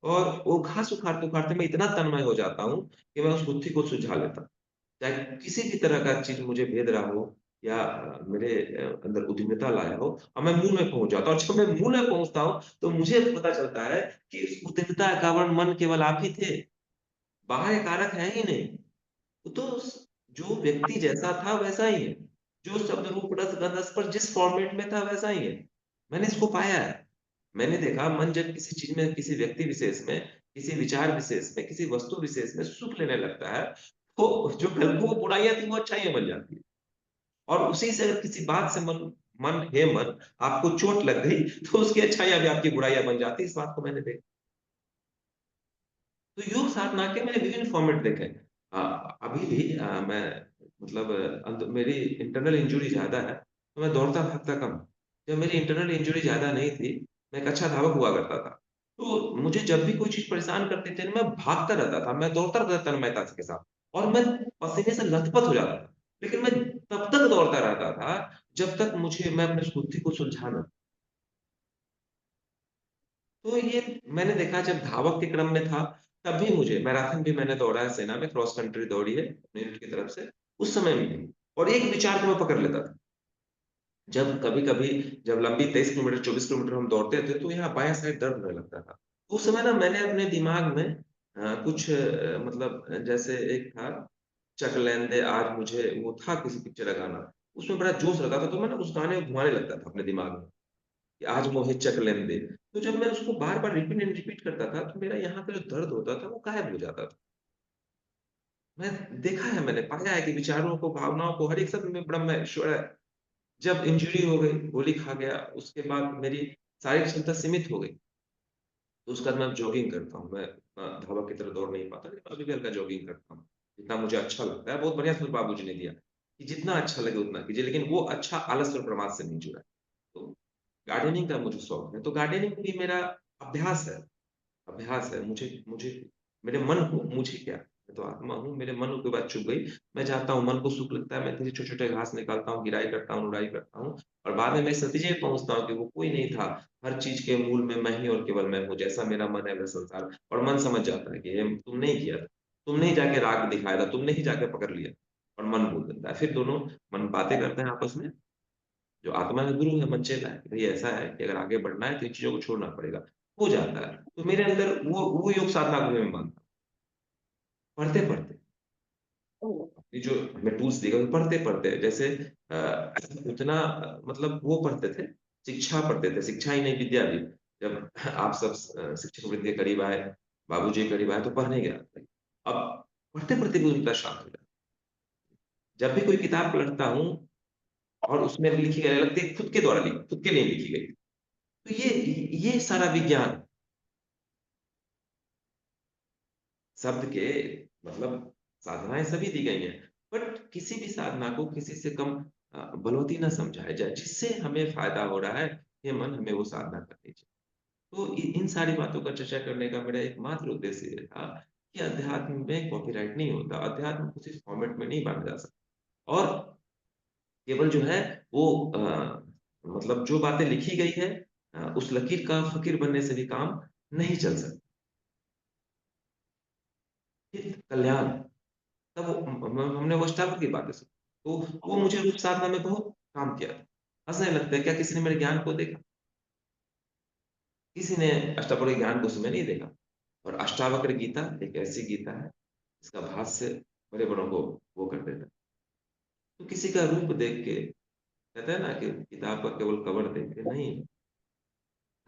और वो घास उखाड़ते-उखाड़ते मैं इतना तन्मय हो जाता हूँ, कि मैं उस गुत्थी को सुलझा लेता हूँ। चाहे किसी भी तरह का चीज़ मुझे भेद रहा हो या मेरे अंदर उद्विग्नता लाया हो और मैं मूल में पहुँच जाता हूँ और जब मैं मूल में पहुँचता हूँ, तो मुझे पता चलता है कि इस उद्विग्नता का कारण मन केवल आप ही थे, बाह्य कारक है ही नहीं। वो तो स जो व्यक्ति जैसा था वैसा ही है, जो शब्द, रूप, रस, गंध, स्पर्श जिस फॉर्मेट में था वैसा ही है। मैंने इसको पाया है। मैंने देखा मन जब किसी चीज़ में, किसी व्यक्ति विशेष में, किसी विचार विशेष में, किसी वस्तु विशेष में सुख लेने लगता है, तो जो कल को वो बुराइयाँ थी वो अच्छाइयाँ बन जाती है। और उसी से अगर किसी बात से मन मन हे मन आपको चोट लग गई, तो उसकी अच्छाइयाँ भी आपकी बुराइयाँ बन जाती है, इस बात को मैंने देखा। तो योग साधना के मैंने विभिन्न फॉर्मेट देखे। अभी भी मैं मतलब मेरी इंटरनल इंजुरी ज़्यादा है, तो मैं दौड़ता-भागता कम हूँ। जब मेरी इंटरनल इंजुरी ज़्यादा नहीं थी, मैं एक अच्छा धावक हुआ करता था। तो मुझे जब भी कोई चीज़ परेशान करती थी, मैं भागता रहता था, मैं दौड़ता रहता था तन्मयता के साथ और मैं पसीने से लथपथ हो जाता था। लेकिन मैं तब तक दौड़ता रहता था, जब तक मैं अपनी उस बुद्धि को सुलझा ना। तो ये मैंने देखा जब धावक के क्रम में था, तब भी मुझे मैराथन भी मैंने दौड़ा है सेना में, क्रॉस कंट्री दौड़ी है अपने यूनिट की तरफ से, उस समय में भी। और एक विचार को मैं पकड़ लेता था। जब कभी-कभी जब लंबी 23 किलोमीटर, 24 किलोमीटर हम दौड़ते थे, तो यहाँ बायाँ साइड दर्द होने लगता था। उस समय ना मैंने अपने दिमाग में कुछ मतलब जैसे एक था, चक लैंदे आज मुझे वो था किसी पिक्चर का गाना, उसमें बड़ा जोश लगा था, तो मैं ना उस गाने को घुमाने लगता था अपने दिमाग में। कि आज मोहे चक लेन दे। तो जब मैं उसको बार-बार रिपीट एंड रिपीट करता था, तो मेरा यहाँ पे जो दर्द होता था, वो गायब हो जाता था। मैं देखा है मैंने, पाया है कि विचारों को, भावनाओं को हर एक शब्द में ब्रह्म है, ईश्वर है। जब इंजरी हो गई, गोली खा गया, उसके बाद मेरी शारीरिक क्षमता सीमित हो गई, तो उसके बाद मैं अब जॉगिंग करता हूँ। मैं धावक की तरह दौड़ नहीं पाता, लेकिन अभी भी हल्का जॉगिंग करता हूँ। जितना मुझे अच्छा लगता है, बहुत बढ़िया सुझाव बाबूजी ने दिया, कि जितना अच्छा लगे उतना कीजिए, लेकिन वो अच्छा आलस्य और प्रमाद से नहीं जुड़ा है। तो गार्डनिंग का मुझे शौक है, तो गार्डनिंग भी मेरा अभ्यास है। अभ्यास है। मुझे मुझे मेरे मन को मुझे क्या, मैं तो आत्मा हूँ, मेरे मन को बात चुभ गई। मैं चाहता हूँ मन को सुख लगता है, मैं फिर छोटे-छोटे घास निकालता हूँ, गिराई करता हूँ, रुड़ाई करता हूँ और बाद में मैं इस नतीजे पे पहुँचता हूँ कि वो कोई नहीं था। हर चीज़ के मूल में मैं ही और केवल मैं हूँ। जैसा मेरा मन है वह संसार और मन समझ जाता है कि ये तुमने ही किया था। तुमने ही जाके राग दिखाया था, तुमने ही जाके पकड़ लिया और मन बोल देता है। फिर दोनों मन बातें करते हैं आपस में। जो आत्मा है गुरु है, मन चेला है। भई ऐसा है कि अगर आगे बढ़ना है तो इन चीज़ों को छोड़ना पड़ेगा। हो जाता है। तो मेरे अंदर वो योग साधना को भी मैं मानता हूँ। पढ़ते-पढ़ते ये जो हमें टूल्स दिए गए पढ़ते-पढ़ते जैसे उतना मतलब वो पढ़ते थे, शिक्षा पढ़ते थे, शिक्षा ही नहीं विद्या भी। जब आप सब शिक्षक वृत्ति के करीब आए, बाबूजी के करीब आए तो पढ़ने गया। अब पढ़ते-पढ़ते भी उनका शांत हो जाता। जब भी कोई किताब पढ़ता हूँ और उसमें लिखी गई लगती है खुद के द्वारा खुद के लिए लिखी गई। तो ये सारा विज्ञान शब्द के मतलब साधनाएँ सभी दी गई हैं, बट किसी भी साधना को किसी से कम बलौती ना समझाया जाए, जिससे हमें फ़ायदा हो रहा है, हे मन हमें वो साधना करनी चाहिए। तो इन सारी बातों का चर्चा करने का मेरा एकमात्र उद्देश्य ये था कि अध्यात्म में कॉपीराइट नहीं होता, अध्यात्म को सिर्फ़ फॉर्मेट में नहीं बाँधा जा सकता और केवल जो है वो मतलब जो बातें लिखी गई है उस लकीर का फ़कीर बनने से भी काम नहीं चल सकता। हित कल्याण तब वो हमने वो अष्टावक्र की बातें सुनी, तो वो मुझे रूप साधना में बहुत काम किया। हँसने लगते हैं, क्या किसी ने मेरे ज्ञान को देखा? किसी ने अष्टावक्र के ज्ञान को उसमें नहीं देखा और अष्टावक्र गीता एक ऐसी गीता है, जिसका भाष्य बड़े-बड़ों को वो कर देता है। तो किसी का रूप देख के कहते हैं ना कि किताब का केवल कवर देख के नहीं,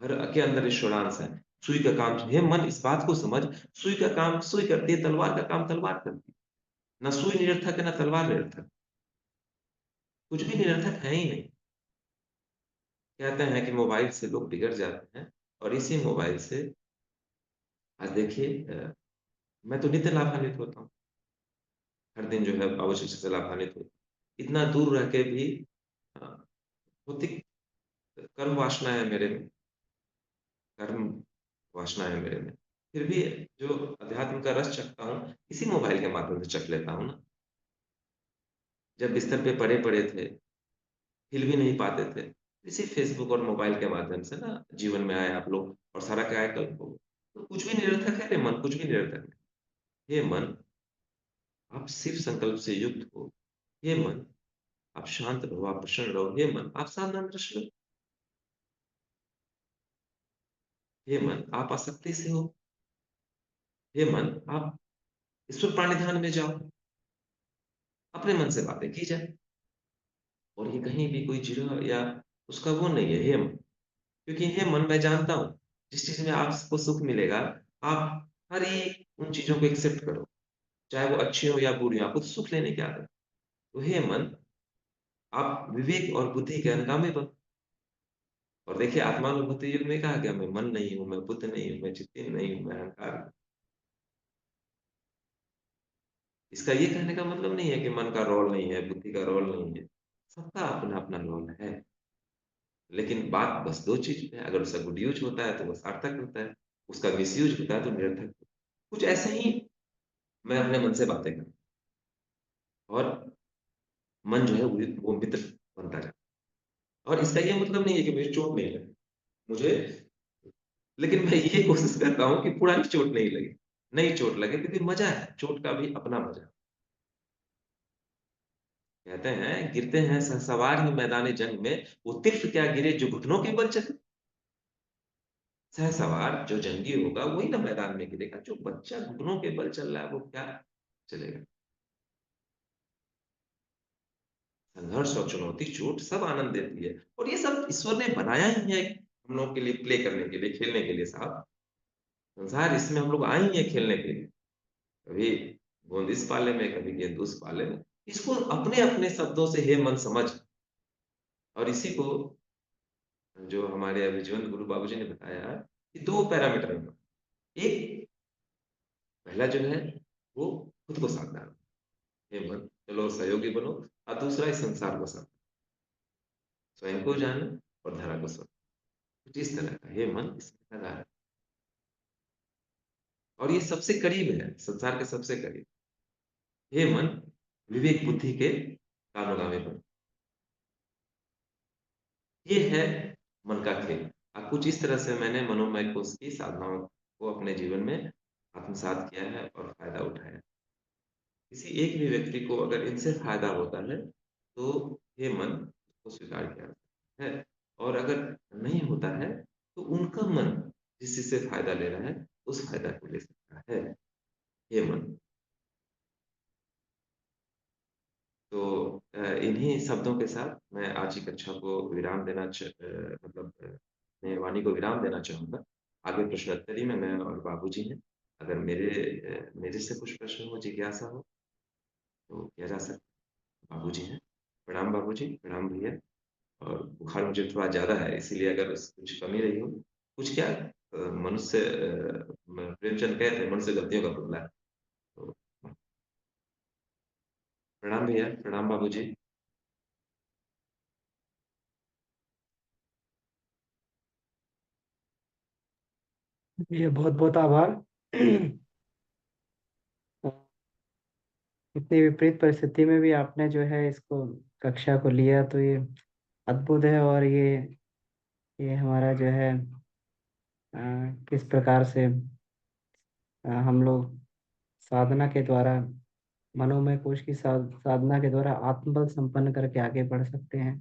हर के अंदर ईश्वरांश है। सुई का काम हे मन इस बात को समझ, सुई का काम सुई करती है, तलवार का काम तलवार करती है। ना सुई निरर्थक है, ना तलवार निरर्थक। कुछ भी निरर्थक है ही नहीं। कहते हैं कि मोबाइल से लोग बिगड़ जाते हैं और इसी मोबाइल से आज देखिए मैं तो नित्य लाभान्वित होता हूँ। हर दिन जो है अवशिष्ट से लाभान्वित होता हूँ। इतना दूर रह के भी अ, भौतिक कर्म वासना है मेरे में, कर्म वासना है मेरे में। फिर भी जो अध्यात्म का रस चखता हूँ, इसी मोबाइल के माध्यम से चख लेता हूँ ना। जब बिस्तर पे पड़े-पड़े थे, हिल भी नहीं पाते थे, इसी फ़ेसबुक और मोबाइल के माध्यम से ना जीवन में आए आप लोग और सारा कायाकल्प हो। तो कुछ भी निरर्थक है रे मन, कुछ भी निरर्थक नहीं। हे मन, आप शिव संकल्प से युक्त हो। हे मन, आप शांत रहो, आप प्रसन्न रहो। हे मन, आप साधना में रच लो। हे मन, आप आसक्ति से हो। हे मन, आप ईश्वर प्रणिधान में जाओ। अपने मन से बातें की जाए और ये कहीं भी कोई जिरह या उसका वो नहीं है, हे मन। क्योंकि हे मन मैं जानता हूँ, जिस चीज़ में आपको सुख मिलेगा, आप हर एक उन चीज़ों को एक्सेप्ट करो। चाहे वो अच्छी हो या बुरी हो, आपको तो सुख लेने की आदत है। तो हे मन, आप विवेक और बुद्धि के अनुगामी बनो। और देखिए आत्मानुभूति युग में कहा गया मैं मन नहीं हूँ, मैं बुद्ध नहीं हूँ, मैं चित्त नहीं हूँ, मैं अहंकार हूँ। इसका ये कहने का मतलब नहीं है कि मन का रोल नहीं है, बुद्धि का रोल नहीं है। सबका अपना-अपना रोल है। लेकिन बात बस 2 चीज़ पे है, अगर उसका गुड यूज़ होता है तो वो सार्थक होता है, उसका मिसयूज़ होता है तो निरर्थक होता है। कुछ ऐसे ही मैं अपने मन से बातें करता हूँ और मन जो है वो मित्र बनता जाता है। और इसका ये मतलब नहीं है कि मुझे चोट नहीं लगे। मुझे लेकिन मैं ये कोशिश करता हूँ कि पुरानी चोट नहीं लगे। नई चोट लगे क्योंकि मज़ा है, चोट का भी अपना मज़ा है। कहते हैं, गिरते हैं शहसवार ही मैदान जंग में, वो तीर्थ क्या गिरे जो घुटनों के बल चले। शहसवार जो जंगी होगा वही ना मैदान में गिरेगा, जो बच्चा घुटनों के बल चल रहा है वो क्या चलेगा। संघर्ष और चुनौती, चोट सब आनंद देती है और ये सब ईश्वर ने बनाया ही है हम लोग के लिए प्ले करने के लिए, खेलने के लिए साहब। संसार इसमें हम लोग आए ही हैं खेलने के लिए। कभी गेंद इस पाले में, कभी गेंद उस पाले में। इसको अपने-अपने शब्दों से हे मन समझ और इसी को जो हमारे अभी जीवंत गुरु बाबूजी ने बताया कि 2 पैरामीटर हैं। एक पहला जो है वो खुद को साधना, हे मन चलो सहयोगी बनो और दूसरा इस संसार को समझो। स्वयं को जानो और धारा को समझो। कुछ इस तरह का, हे मन इसमें लगा है और ये सबसे करीब है, संसार के सबसे करीब। हे मन विवेक बुद्धि के कानोगामी बनो। ये है मन का खेल। कुछ इस तरह से मैंने मनोमय कोश की साधनाओं को अपने जीवन में आत्मसात किया है और फ़ायदा उठाया। किसी एक भी व्यक्ति को अगर इनसे फ़ायदा होता है, तो ये मन को स्वीकार किया जाता है और अगर नहीं होता है, तो उनका मन जिस चीज़ से फ़ायदा ले रहा है, उस फ़ायदा को ले सकता है, ये मन। तो इन्हीं शब्दों के साथ मैं आज की कक्षा को विराम देना मतलब अपने वाणी को विराम देना चाहूँगा। आगे प्रश्नोत्तरी में मैं और बाबूजी हैं। अगर मेरे से कुछ प्रश्न हो, जिज्ञासा हो, तो किया जा सकता है। बाबूजी हैं। प्रणाम बाबूजी, प्रणाम भैया और बुखार मुझे थोड़ा ज़्यादा है, इसीलिए अगर कुछ कमी रही हो, कुछ क्या मनुष्य प्रेमचंद कहते हैं, मनुष्य गलतियों का पुतला है। तो प्रणाम भैया, प्रणाम बाबूजी। ये बहुत बहुत आभार। इतनी विपरीत परिस्थिति में भी आपने जो है इसको कक्षा को लिया, तो ये अद्भुत है। और ये हमारा जो है अ, किस प्रकार से हम लोग साधना के द्वारा, मनोमय कोश की साधना के द्वारा आत्मबल संपन्न करके आगे बढ़ सकते हैं।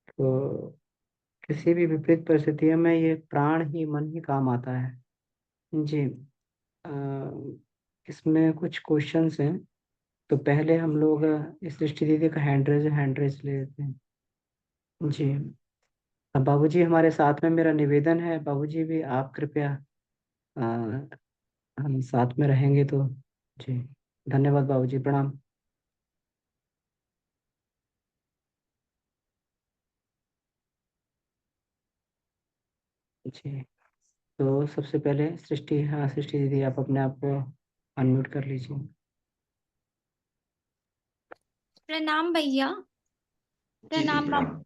तो किसी भी विपरीत परिस्थितियों में ये प्राण ही मन ही काम आता है। जी। अ, इसमें कुछ क्वेश्चंस हैं। तो पहले हम लोग इस दृष्टि दीदी का हैंड रेज ले लेते हैं। जी। अब बाबूजी हमारे साथ में, मेरा निवेदन है बाबूजी भी आप कृपया अ, हम साथ में रहेंगे तो। जी। धन्यवाद बाबूजी, प्रणाम। जी। तो सबसे पहले सृष्टि, हाँ सृष्टि दीदी आप अपने आप को अनम्यूट कर लीजिए। प्रणाम भैया। जी जी प्रणाम प्रणाम।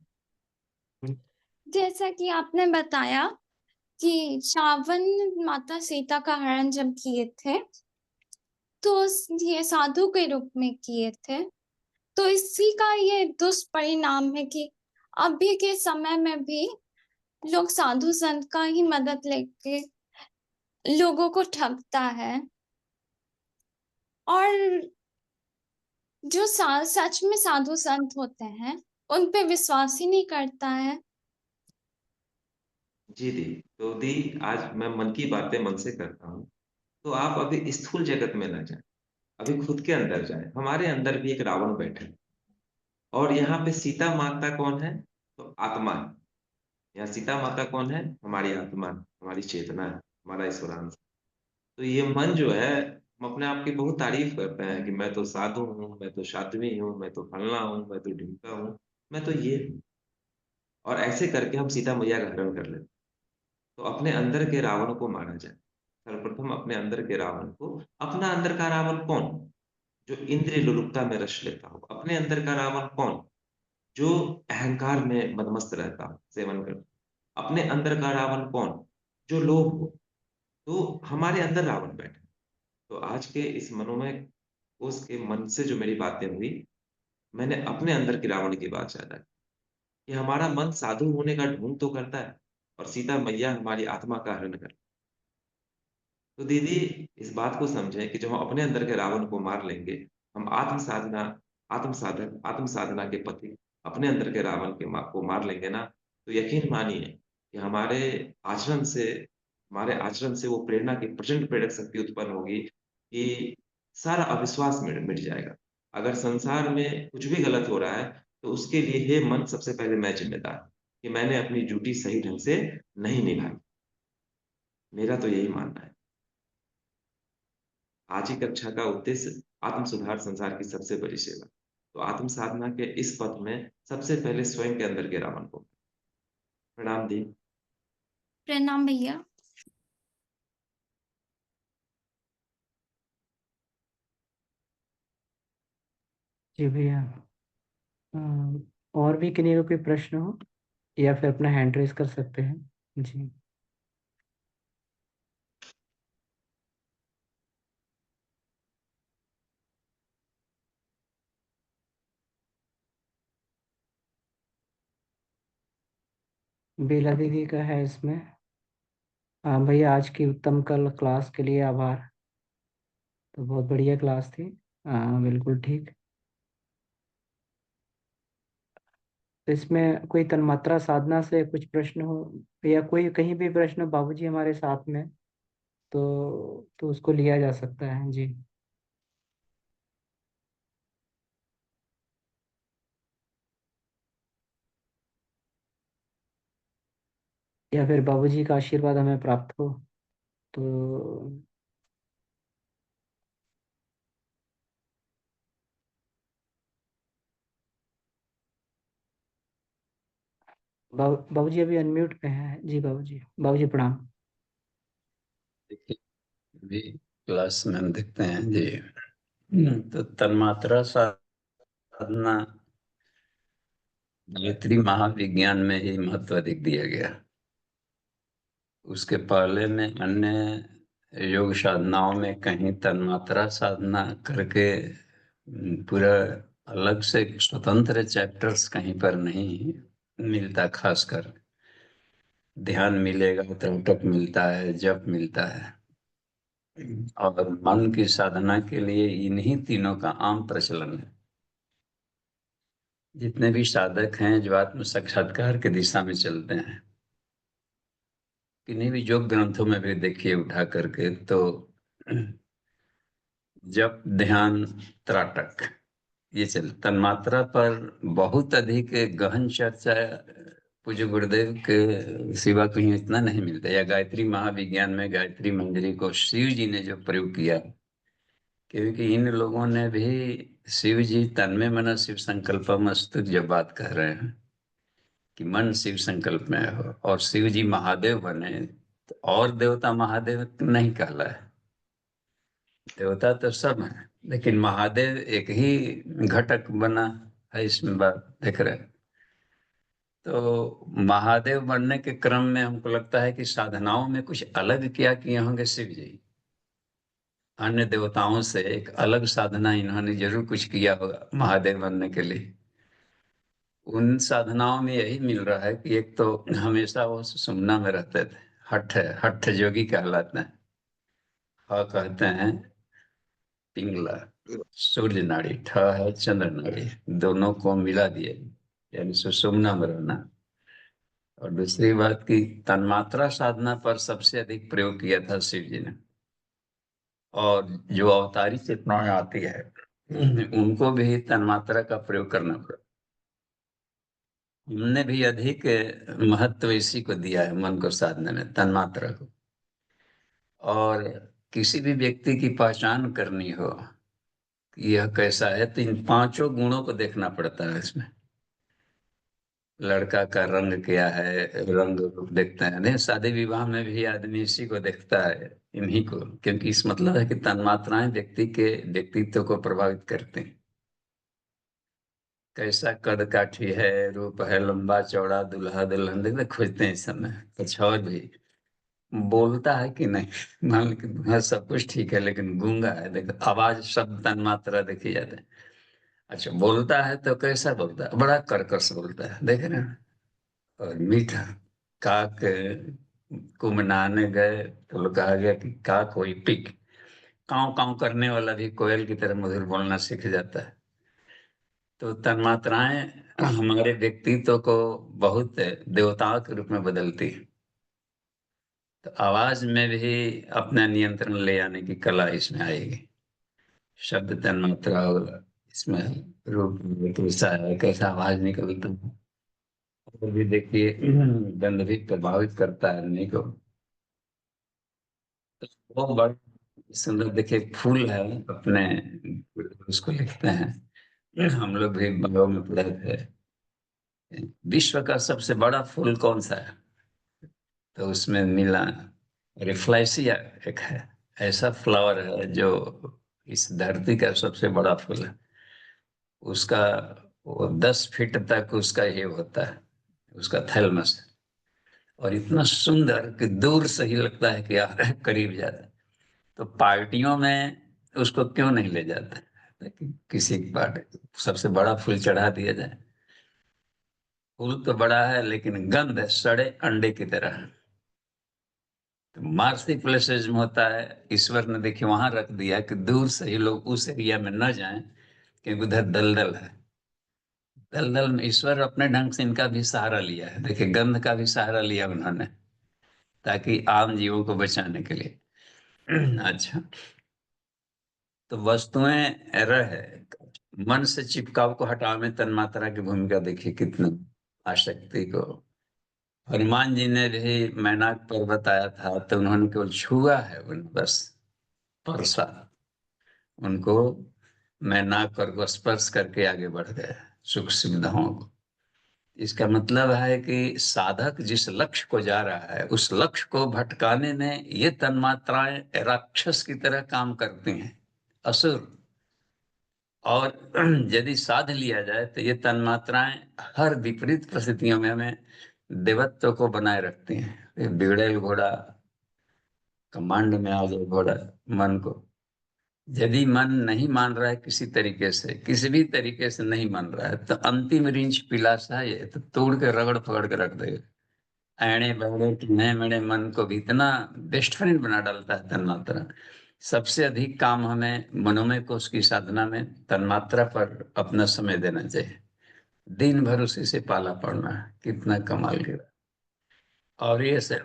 जैसा कि आपने बताया कि श्रावण माता सीता का हरण जब किए थे तो ये साधु के रूप में किए थे। तो इसी का ये दुष्परिणाम है कि अभी के समय में भी लोग साधु संत का ही मदद लेके लोगों को ठगता है। और जो सच में साधु संत होते हैं उन पे विश्वास ही नहीं करता है। जी दी। तो दी, आज मैं मन की बातें मन से करता हूँ। तो आप अभी स्थूल जगत में ना जाएं, अभी खुद के अंदर जाएं। हमारे अंदर भी एक रावण बैठा है। और यहाँ पे सीता माता कौन है? तो आत्मा है। यहाँ सीता माता कौन है? हमारी आत्मा, हमारी चेतना है, हमारा ईश्वरांश। तो ये मन जो है, हम अपने आप की बहुत तारीफ करते हैं कि मैं तो साधु हूँ, मैं तो साध्वी हूँ, मैं तो फलना हूँ, मैं तो ढिमका हूँ, मैं तो ये हूँ। और ऐसे करके हम सीता मैया का हरण कर लेते हैं। तो अपने अंदर के रावण को मारा जाए। सर्वप्रथम अपने अंदर के रावण को, अपना अंदर का रावण कौन? जो इंद्रिय लोलुपता में रच लेता हो। अपने अंदर का रावण कौन? जो अहंकार में मदमस्त रहता हो, सेवन करता हो। अपने अंदर का रावण कौन? जो लोभ हो। तो हमारे अंदर रावण बैठे। तो आज के इस मनोमय कोश के मन से जो मेरी बातें हुई, मैंने अपने अंदर की रावण की बात ज्यादा की। कि हमारा मन साधु होने का ढोंग तो करता है, और सीता मैया हमारी आत्मा का हरण करती है। तो दीदी, इस बात को समझें कि जब हम अपने अंदर के रावण को मार लेंगे, हम आत्म साधना के पति अपने अंदर के रावण को मार लेंगे ना, तो यकीन मानिए कि हमारे आचरण से वो प्रेरणा की प्रचंड प्रेरक शक्ति उत्पन्न होगी कि सारा अविश्वास मिट जाएगा। अगर संसार में कुछ भी गलत हो रहा है, तो उसके लिए हे मन, सबसे पहले मैं जिम्मेदार हूं कि मैंने अपनी ड्यूटी सही ढंग से नहीं निभाई। मेरा तो यही मानना है। आज की कक्षा का उद्देश्य आत्म सुधार, संसार की सबसे बड़ी सेवा। तो आत्म साधना के इस पथ में सबसे पहले स्वयं के अंदर के रावण को प्रणाम दी। प्रणाम भैया। जी भैया। और भी किन्हीं को कोई प्रश्न हो या फिर अपना हैंड रेज कर सकते हैं। जी। बेला दीदी का है इसमें। हाँ भैया, आज की उत्तम कल क्लास के लिए आभार। तो बहुत बढ़िया क्लास थी। हाँ बिल्कुल ठीक। तो इसमें कोई तन्मात्रा साधना से कुछ प्रश्न हो या कोई कहीं भी प्रश्न हो बाबूजी हमारे साथ में, तो उसको लिया जा सकता है। जी। या फिर बाबूजी का आशीर्वाद हमें प्राप्त हो तो। बाबूजी अभी अनम्यूट पे हैं। जी बाबूजी, बाबूजी प्रणाम। देखिए, अभी क्लास में हम देखते हैं जी। तो तन्मात्रा साधना गायत्री महाविज्ञान में ही महत्व अधिक दिया गया। उसके पहले में अन्य योग साधनाओं में कहीं तन्मात्रा साधना करके पूरा अलग से स्वतंत्र चैप्टर्स कहीं पर नहीं मिलता। खासकर ध्यान मिलेगा, त्रटक मिलता है, जप मिलता है, और मन की साधना के लिए इन्हीं तीनों का आम प्रचलन है। जितने भी साधक हैं जो आत्म साक्षात्कार की दिशा में चलते हैं, किन्हीं भी योग ग्रंथों में भी देखिए उठा करके, तो जप, ध्यान, त्राटक, ये चल तन्मात्रा पर बहुत अधिक गहन चर्चा पूज्य गुरुदेव के सिवा कहीं इतना नहीं मिलता। या गायत्री महाविज्ञान में गायत्री मंजरी को शिव जी ने जो प्रयोग किया, क्योंकि इन लोगों ने भी शिव जी तन्मय मन शिव संकल्पमस्तु जब बात कर रहे हैं कि मन शिव संकल्प में हो और शिव जी महादेव बने, तो और देवता महादेव नहीं कहला है। देवता तो सब है, लेकिन महादेव एक ही घटक बना है इसमें, बात देख रहे हैं। तो महादेव बनने के क्रम में हमको लगता है कि साधनाओं में कुछ अलग क्या किए होंगे शिव जी। अन्य देवताओं से एक अलग साधना इन्होंने जरूर कुछ किया होगा महादेव बनने के लिए। उन साधनाओं में यही मिल रहा है कि एक तो हमेशा वो सुमना में रहते थे, हठ जोगी कहलाते हैं। हाँ कहते हैं पिंगला सूर्य नाड़ी, ठ है चंद्र नाड़ी, दोनों को मिला दिए, यानी सुषुम्ना में रहना। और दूसरी बात की तन्मात्रा साधना पर सबसे अधिक प्रयोग किया था शिव जी ने, और जो अवतारी चेतनाएं आती है उनको भी तन्मात्रा का प्रयोग करना पड़ा। हमने भी अधिक महत्व इसी को दिया है, मन को साधने में, तन्मात्रा को। और किसी भी व्यक्ति की पहचान करनी हो कि यह कैसा है, तो इन पांचों गुणों को देखना पड़ता है इसमें। लड़का का रंग क्या है, रंग रूप देखते हैं। नहीं, शादी विवाह में भी आदमी इसी को देखता है, इन्हीं को, क्योंकि इस मतलब है कि तन्मात्राएं व्यक्ति के व्यक्तित्व को प्रभावित करते हैं। कैसा कद काठी है, रूप है, लंबा चौड़ा, दूल्हा दुल्हन देखते खोजते हैं इस समय। कुछ और भी बोलता है कि नहीं, मान लो कि हाँ सब कुछ ठीक है लेकिन गूंगा है, देखो आवाज शब्द तन्मात्रा देखी जाते हैं। अच्छा बोलता है तो कैसा बोलता है, बड़ा कर्कश बोलता है, देख रहे हैं। और मीठा, काक को मनाने गए तो कहा गया कि काक कोई पिक, काव काव करने वाला भी कोयल की तरह मधुर बोलना सीख जाता है। तो तन्मात्राएं हमारे व्यक्तित्व को बहुत देवताओं के रूप में बदलती है। तो आवाज में भी अपना नियंत्रण ले आने की कला इसमें आएगी। शब्द तन्मात्रा होगा इसमें, रूप कैसा है, कैसा आवाज निकलता है, और भी देखिए गंध भी प्रभावित करता है आदमी को। तो वो बड़ा सुंदर देखिए फूल है, अपने उसको लिखते हैं, हम लोग भी बागों में पढ़े थे, विश्व का सबसे बड़ा फूल कौन सा है, तो उसमें मिला रिफ्लेक्सिया एक है, ऐसा फ्लावर है जो इस धरती का सबसे बड़ा फूल है। उसका वो 10 फीट तक उसका ये होता है, उसका थैलमस, और इतना सुंदर कि दूर से ही लगता है कि यार करीब जाता है। तो पार्टियों में उसको क्यों नहीं ले जाते, लेकिन किसी पार्टी सबसे बड़ा फूल चढ़ा दिया जाए। फूल तो बड़ा है लेकिन गंध है सड़े अंडे की तरह। तो मार्सी प्लेसेज में होता है, ईश्वर ने देखिए वहां रख दिया कि दूर से ही लोग उस एरिया में न जाएं, क्योंकि उधर दलदल है। दलदल में ईश्वर अपने ढंग से इनका भी सहारा लिया है, देखिए गंध का भी सहारा लिया उन्होंने, ताकि आम जीवों को बचाने के लिए। अच्छा, तो वस्तुएं रहे, मन से चिपकाव को हटाने में तन्मात्रा की भूमिका देखिए कितना, आसक्ति को। हनुमान जी ने भी मैनाक पर्वत आया था तो उन्होंने केवल छुआ है, बस परसा, उनको मैनाक और को स्पर्श करके आगे बढ़ गए सुख सुविधाओं को। इसका मतलब है कि साधक जिस लक्ष्य को जा रहा है उस लक्ष्य को भटकाने में ये तन्मात्राएं राक्षस की तरह काम करती हैं, असुर। और यदि साध लिया जाए तो ये तन्मात्राएं हर विपरीत परिस्थितियों में हमें देवत्व को बनाए रखती हैं। ये बिगड़ेल घोड़ा कमांड में आ जाए घोड़ा मन को। यदि मन नहीं मान रहा है किसी तरीके से, किसी भी तरीके से नहीं मान रहा है, तो अंतिम रिंच पिलासा है, तो तोड़ के रगड़ पकड़ के रख देगा। ऐणे बड़े टिने मेरे मन को भी इतना बेस्ट फ्रेंड बना डालता है तन्मात्रा। सबसे अधिक काम हमें मनोमय कोश की साधना में तन्मात्रा पर अपना समय देना चाहिए। दिन भर उसी से पाला पड़ना है, कितना कमाल के। और ये से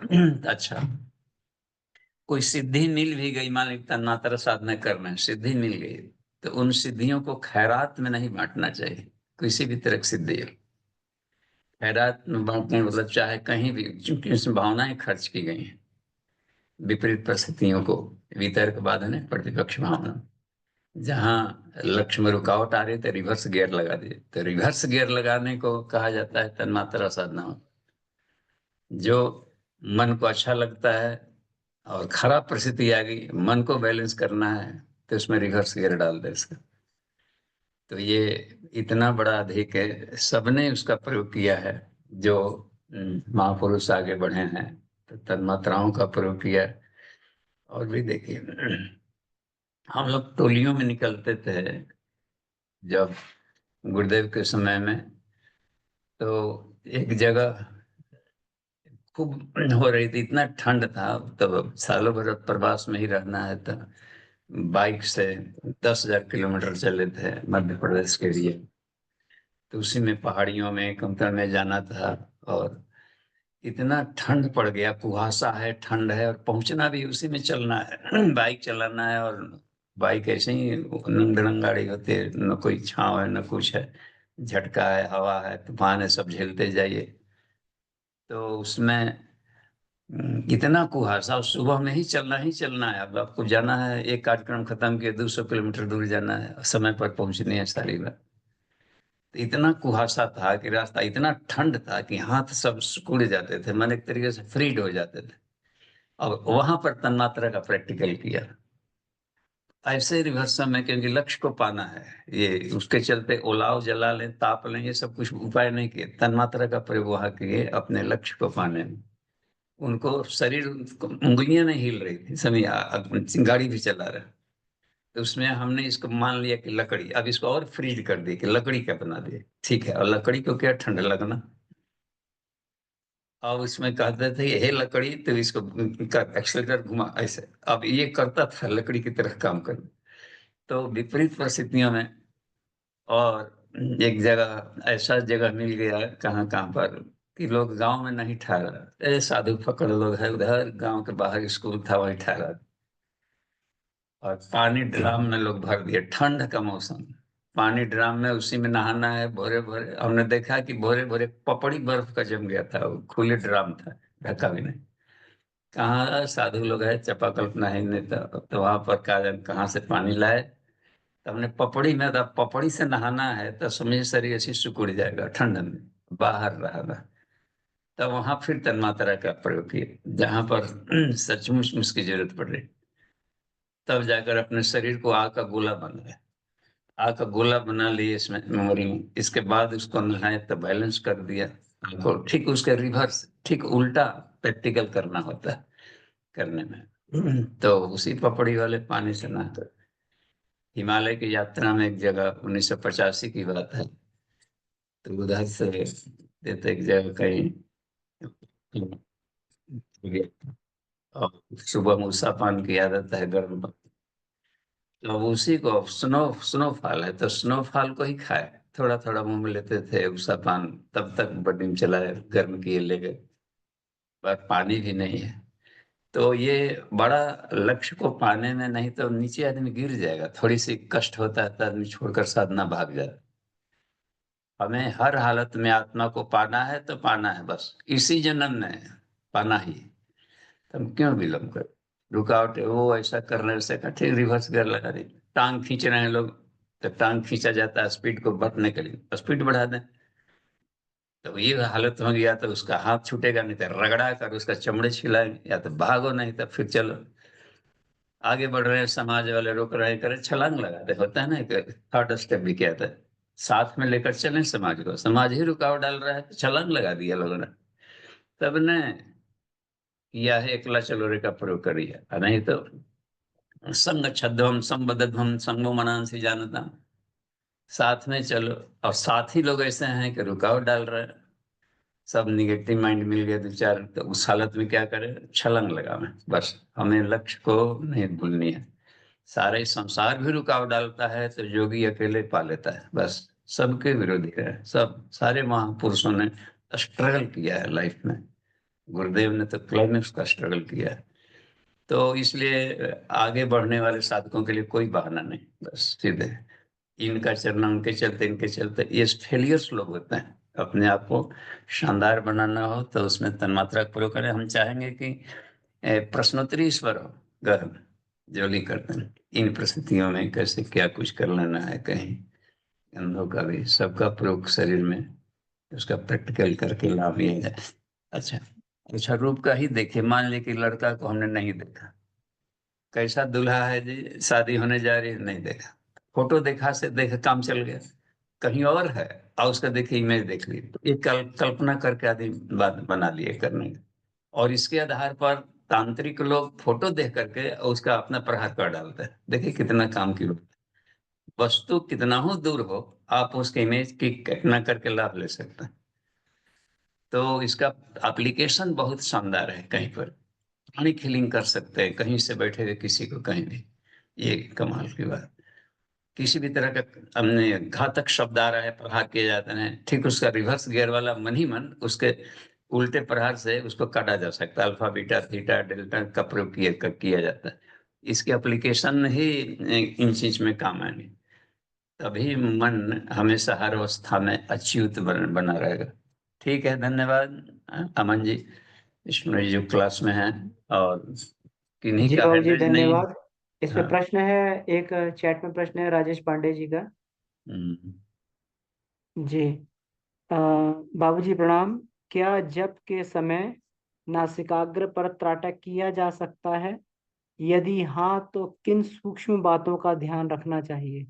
अच्छा, कोई सिद्धि मिल भी गई, मान ली तन्मात्रा साधना करना है, सिद्धि मिल गई, तो उन सिद्धियों को खैरात में नहीं बांटना चाहिए। किसी भी तरह की सिद्धि हो, खैरात में बांटने मतलब चाहे कहीं भी, क्योंकि उसमें भावनाएं खर्च की गई हैं विपरीत परिस्थितियों को, वितर्क बाधन है, प्रतिपक्ष भावना। जहाँ लक्ष्य में रुकावट आ रही तो रिवर्स गियर लगा दिए, तो रिवर्स गियर लगाने को कहा जाता है तन्मात्रा साधना। जो मन को अच्छा लगता है और खराब परिस्थिति आ गई, मन को बैलेंस करना है, तो उसमें रिवर्स गियर डाल दे इसका। तो ये इतना बड़ा अधिक है, सबने उसका प्रयोग किया है। जो महापुरुष आगे बढ़े हैं तो तन्मात्राओं का प्रयोग किया। और भी देखिए, हम लोग टोलियों में निकलते थे जब गुरुदेव के समय में, तो एक जगह खूब हो रही थी, इतना ठंड था, तब सालों भर प्रवास में ही रहना है, तो बाइक से 10,000 किलोमीटर चले थे मध्य प्रदेश के लिए। तो उसी में पहाड़ियों में कंकड़ में जाना था, और इतना ठंड पड़ गया, कुहासा है, ठंड है, और पहुंचना भी उसी में चलना है बाइक चलाना है। और बाइक ऐसे ही नंगड़ंग गाड़ी होती है, न कोई छांव है न कुछ है, झटका है, हवा है, तूफान है, सब झेलते जाइए। तो उसमें इतना कुहासा, सुबह में ही चलना है। अब आपको जाना है, एक कार्यक्रम खत्म किया, 200 किलोमीटर दूर जाना है, समय पर पहुंचनी है सारी बात। तो इतना कुहासा था कि रास्ता, इतना ठंड था कि हाथ सब सिकुड़ जाते थे, मन एक तरीके से फ्रीड हो जाते थे। अब वहां पर तन्मात्रा का प्रैक्टिकल किया। ऐसे रिवर्स में, क्योंकि लक्ष्य को पाना है, ये उसके चलते ओलाव जला लें, ताप लें, ये सब कुछ उपाय नहीं किए। तन्मात्रा का प्रयोग वहां किए अपने लक्ष्य को पाने में। उनको शरीर, उंगलियां नहीं हिल रही थी, सभी गाड़ी भी चला रहे। तो उसमें हमने इसको मान लिया कि लकड़ी, अब इसको और फ्रीज कर दी कि लकड़ी का बना दिए, ठीक है। और लकड़ी को क्या ठंड लगना, अब उसमें कहते थे हे लकड़ी, तो इसको कर एक्सीलरेटर घुमा ऐसे, अब ये करता था लकड़ी की तरह काम करना। तो विपरीत परिस्थितियों में, और एक जगह ऐसा जगह मिल गया, कहाँ पर कि लोग गांव में नहीं ठहरा, साधु फकड़ लोग है उधर, गांव के बाहर स्कूल था वहीं ठहरा, और पानी ड्राम में लोग भर दिए। ठंड का मौसम, पानी ड्राम में, उसी में नहाना है। भोरे भोरे हमने देखा कि भोरे भोरे पपड़ी बर्फ का जम गया था, वो खुले ड्राम था, ढका भी नहीं। कहाँ साधु लोग है, चपाकल्पना है नहीं, तो वहां पर कहाँ से पानी लाए। तो हमने पपड़ी में, तो पपड़ी से नहाना है तो समझे शरीर ऐसी सिकुड़ जाएगा ठंड में, बाहर रहा। तो वहां फिर तन्मात्रा का प्रयोग किया, जहां पर सचमुच में उसकी जरूरत पड़ रही। तब जाकर अपने शरीर को आग का गोला बनाया, आग का गोला बना लिए इसमें मेमोरी में। इसके बाद उसको नहाए तो बैलेंस कर दिया को, ठीक उसके रिवर्स, ठीक उल्टा प्रैक्टिकल करना होता है करने में। तो उसी पपड़ी वाले पानी से नहाता। हिमालय की यात्रा में एक जगह 1985 की बात है, तो उधर से देते एक जगह कहीं, और सुबह में उषा पान की आदत है गर्म, तो उसी को स्नोफॉल है तो स्नोफॉल को ही खाए, थोड़ा थोड़ा मुंह में लेते थे उषा पान। तब तक बडिंग चलाए, गर्म किए ले गए, पर पानी भी नहीं है। तो ये बड़ा लक्ष्य को पाने में, नहीं तो नीचे आदमी गिर जाएगा, थोड़ी सी कष्ट होता है तो आदमी छोड़कर साधना भाग जाता। हमें हर हालत में आत्मा को पाना है तो पाना है, बस इसी जन्म में पाना ही। तुम क्यों विलम्ब कर, रुकावट वो ऐसा कर रहे, वैसे कर, ठीक रिवर्स गियर लगा दी। टांग खींच रहे हैं लोग, तो टांग खींचा जाता है स्पीड को बढ़ने के लिए, स्पीड बढ़ा दें, तो ये हालत हो गया तो उसका हाथ छूटेगा, नहीं तो रगड़ा कर उसका चमड़े छिलाएंगे, या तो भागो, नहीं तो फिर चलो। आगे बढ़ रहे हैं, समाज वाले रोक रहे हैं, करे छलांग लगाते, होता है ना, थर्ड स्टेप भी क्या था, साथ में लेकर चलें समाज को, समाज ही रुकावट डाल रहा है तो छलांग लगा दिया लोगों ने। तब ने किया है एकला चलोरे का प्रयोग करिए, नहीं तो संग छद्म संबद्धम संगो मनांसी जानता, साथ में चलो। और साथ ही लोग ऐसे हैं कि रुकावट डाल रहे हैं, सब निगेटिव माइंड मिल गया 2-4, तो उस हालत में क्या करे, छलांग लगा में। बस हमें लक्ष्य को नहीं भूलनी है। सारे संसार भी रुकावट डालता है तो योगी अकेले पा लेता है। बस सबके विरोधी है, सब सारे महापुरुषों ने स्ट्रगल किया है लाइफ में। गुरुदेव ने तो क्लाइमेक्स का स्ट्रगल किया है। तो इसलिए आगे बढ़ने वाले साधकों के लिए कोई बहाना नहीं, बस सीधे इनका चलना, उनके चलते इनके चलते। ये फेलियर्स लोग होते हैं। अपने आप को शानदार बनाना हो तो उसमें तन्मात्रा का प्रयोग करें। हम चाहेंगे कि प्रश्नोत्तरी ईश्वर हो गहन जो लिख करते हैं, इन परिस्थितियों में कैसे क्या कुछ कर लेना है, कहीं अंधों का भी सबका प्रयोग शरीर में, उसका प्रैक्टिकल करके लाभ लिया जाए। अच्छा रूप का ही देखिए, मान लीजिए कि लड़का को हमने नहीं देखा, कैसा दूल्हा है जी, शादी होने जा रही है, नहीं देखा, फोटो देखा से देखा काम चल गया, कहीं और है और उसका देखिए इमेज देख ली, तो एक कल्पना करके आदमी बात बना लिए करने का। और इसके आधार पर तांत्रिक लोग फोटो देख करके उसका अपना प्रहार कर डालते हैं। देखिए कितना काम की बात है। वस्तु कितना हो दूर हो, आप उसके इमेज की कल्पना करके लाभ ले सकते हैं। तो इसका एप्लीकेशन बहुत शानदार है। कहीं पर पानी खिलिंग कर सकते हैं, कहीं से बैठे हुए किसी को कहीं भी, ये कमाल की बात। किसी भी तरह का हमने घातक शब्द आ रहा है, प्रहार किए जाते हैं, ठीक उसका रिवर्स गियर वाला मन ही मन उसके उल्टे प्रहार से उसको काटा जा सकता है। अल्फा बीटा थीटा डेल्टा का प्रयोग किया जाता है। इसके एप्लीकेशन ही इन चीज में काम आएंगे, तभी मन हमेशा हर अवस्था में अच्युत बना रहेगा। ठीक है, धन्यवाद अमन जी, इसमें जो क्लास में है। और किन्हीं जी का बाबू जी हैंडराइज नहीं। धन्यवाद। इस पे हाँ। प्रश्न है, एक चैट में प्रश्न है राजेश पांडे जी का। हम्म। जी बाबू जी प्रणाम। क्या जप के समय नासिकाग्र पर त्राटक किया जा सकता है? यदि हाँ तो किन सूक्ष्म बातों का ध्यान रखना चाहिए?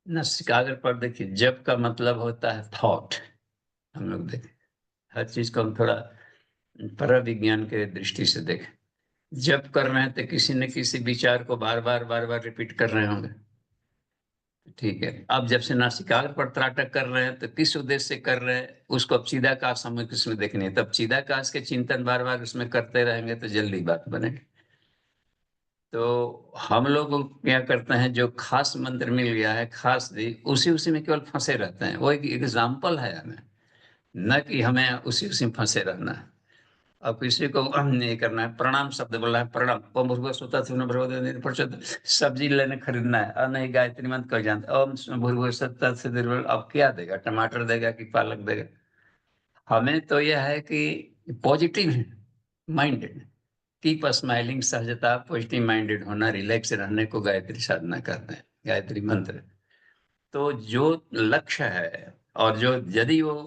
नासिकाग्र पर देखिए, जप का मतलब होता है थॉट। हम लोग देखें हर चीज को हम थोड़ा पराविज्ञान के दृष्टि से देखें। जप कर रहे हैं तो किसी न किसी विचार को बार बार रिपीट कर रहे होंगे, ठीक है। अब जब से नासिकाग्र पर त्राटक कर रहे हैं तो किस उद्देश्य से कर रहे हैं, उसको अब चिदाकाश हमें किसमें देखनी है। तब चिदाकाश के चिंतन बार बार उसमें करते रहेंगे तो जल्दी बात बनेगी। तो हम लोग क्या करते हैं, जो खास मंत्र मिल गया है, खास उसी में केवल फंसे रहते हैं। वो एक एग्जाम्पल है हमें, न कि हमें उसी में फंसे रहना है। अब किसी को नहीं करना है, प्रणाम शब्द बोलना है, प्रणाम ओम भूर्भुवः स्वतः प्रचोद, सब्जी लेने खरीदना है, और नहीं गायत्री मंत्र कर जानते, ओम भूर्भुवः स्वतः। अब क्या देगा, टमाटर देगा कि पालक देगा? हमें तो यह है कि पॉजिटिव माइंडेड, कीप स्माइलिंग, सहजता, पॉजिटिव माइंडेड होना, रिलैक्स रहने को गायत्री साधना कहते हैं, गायत्री मंत्र। तो जो लक्ष्य है और जो यदि वो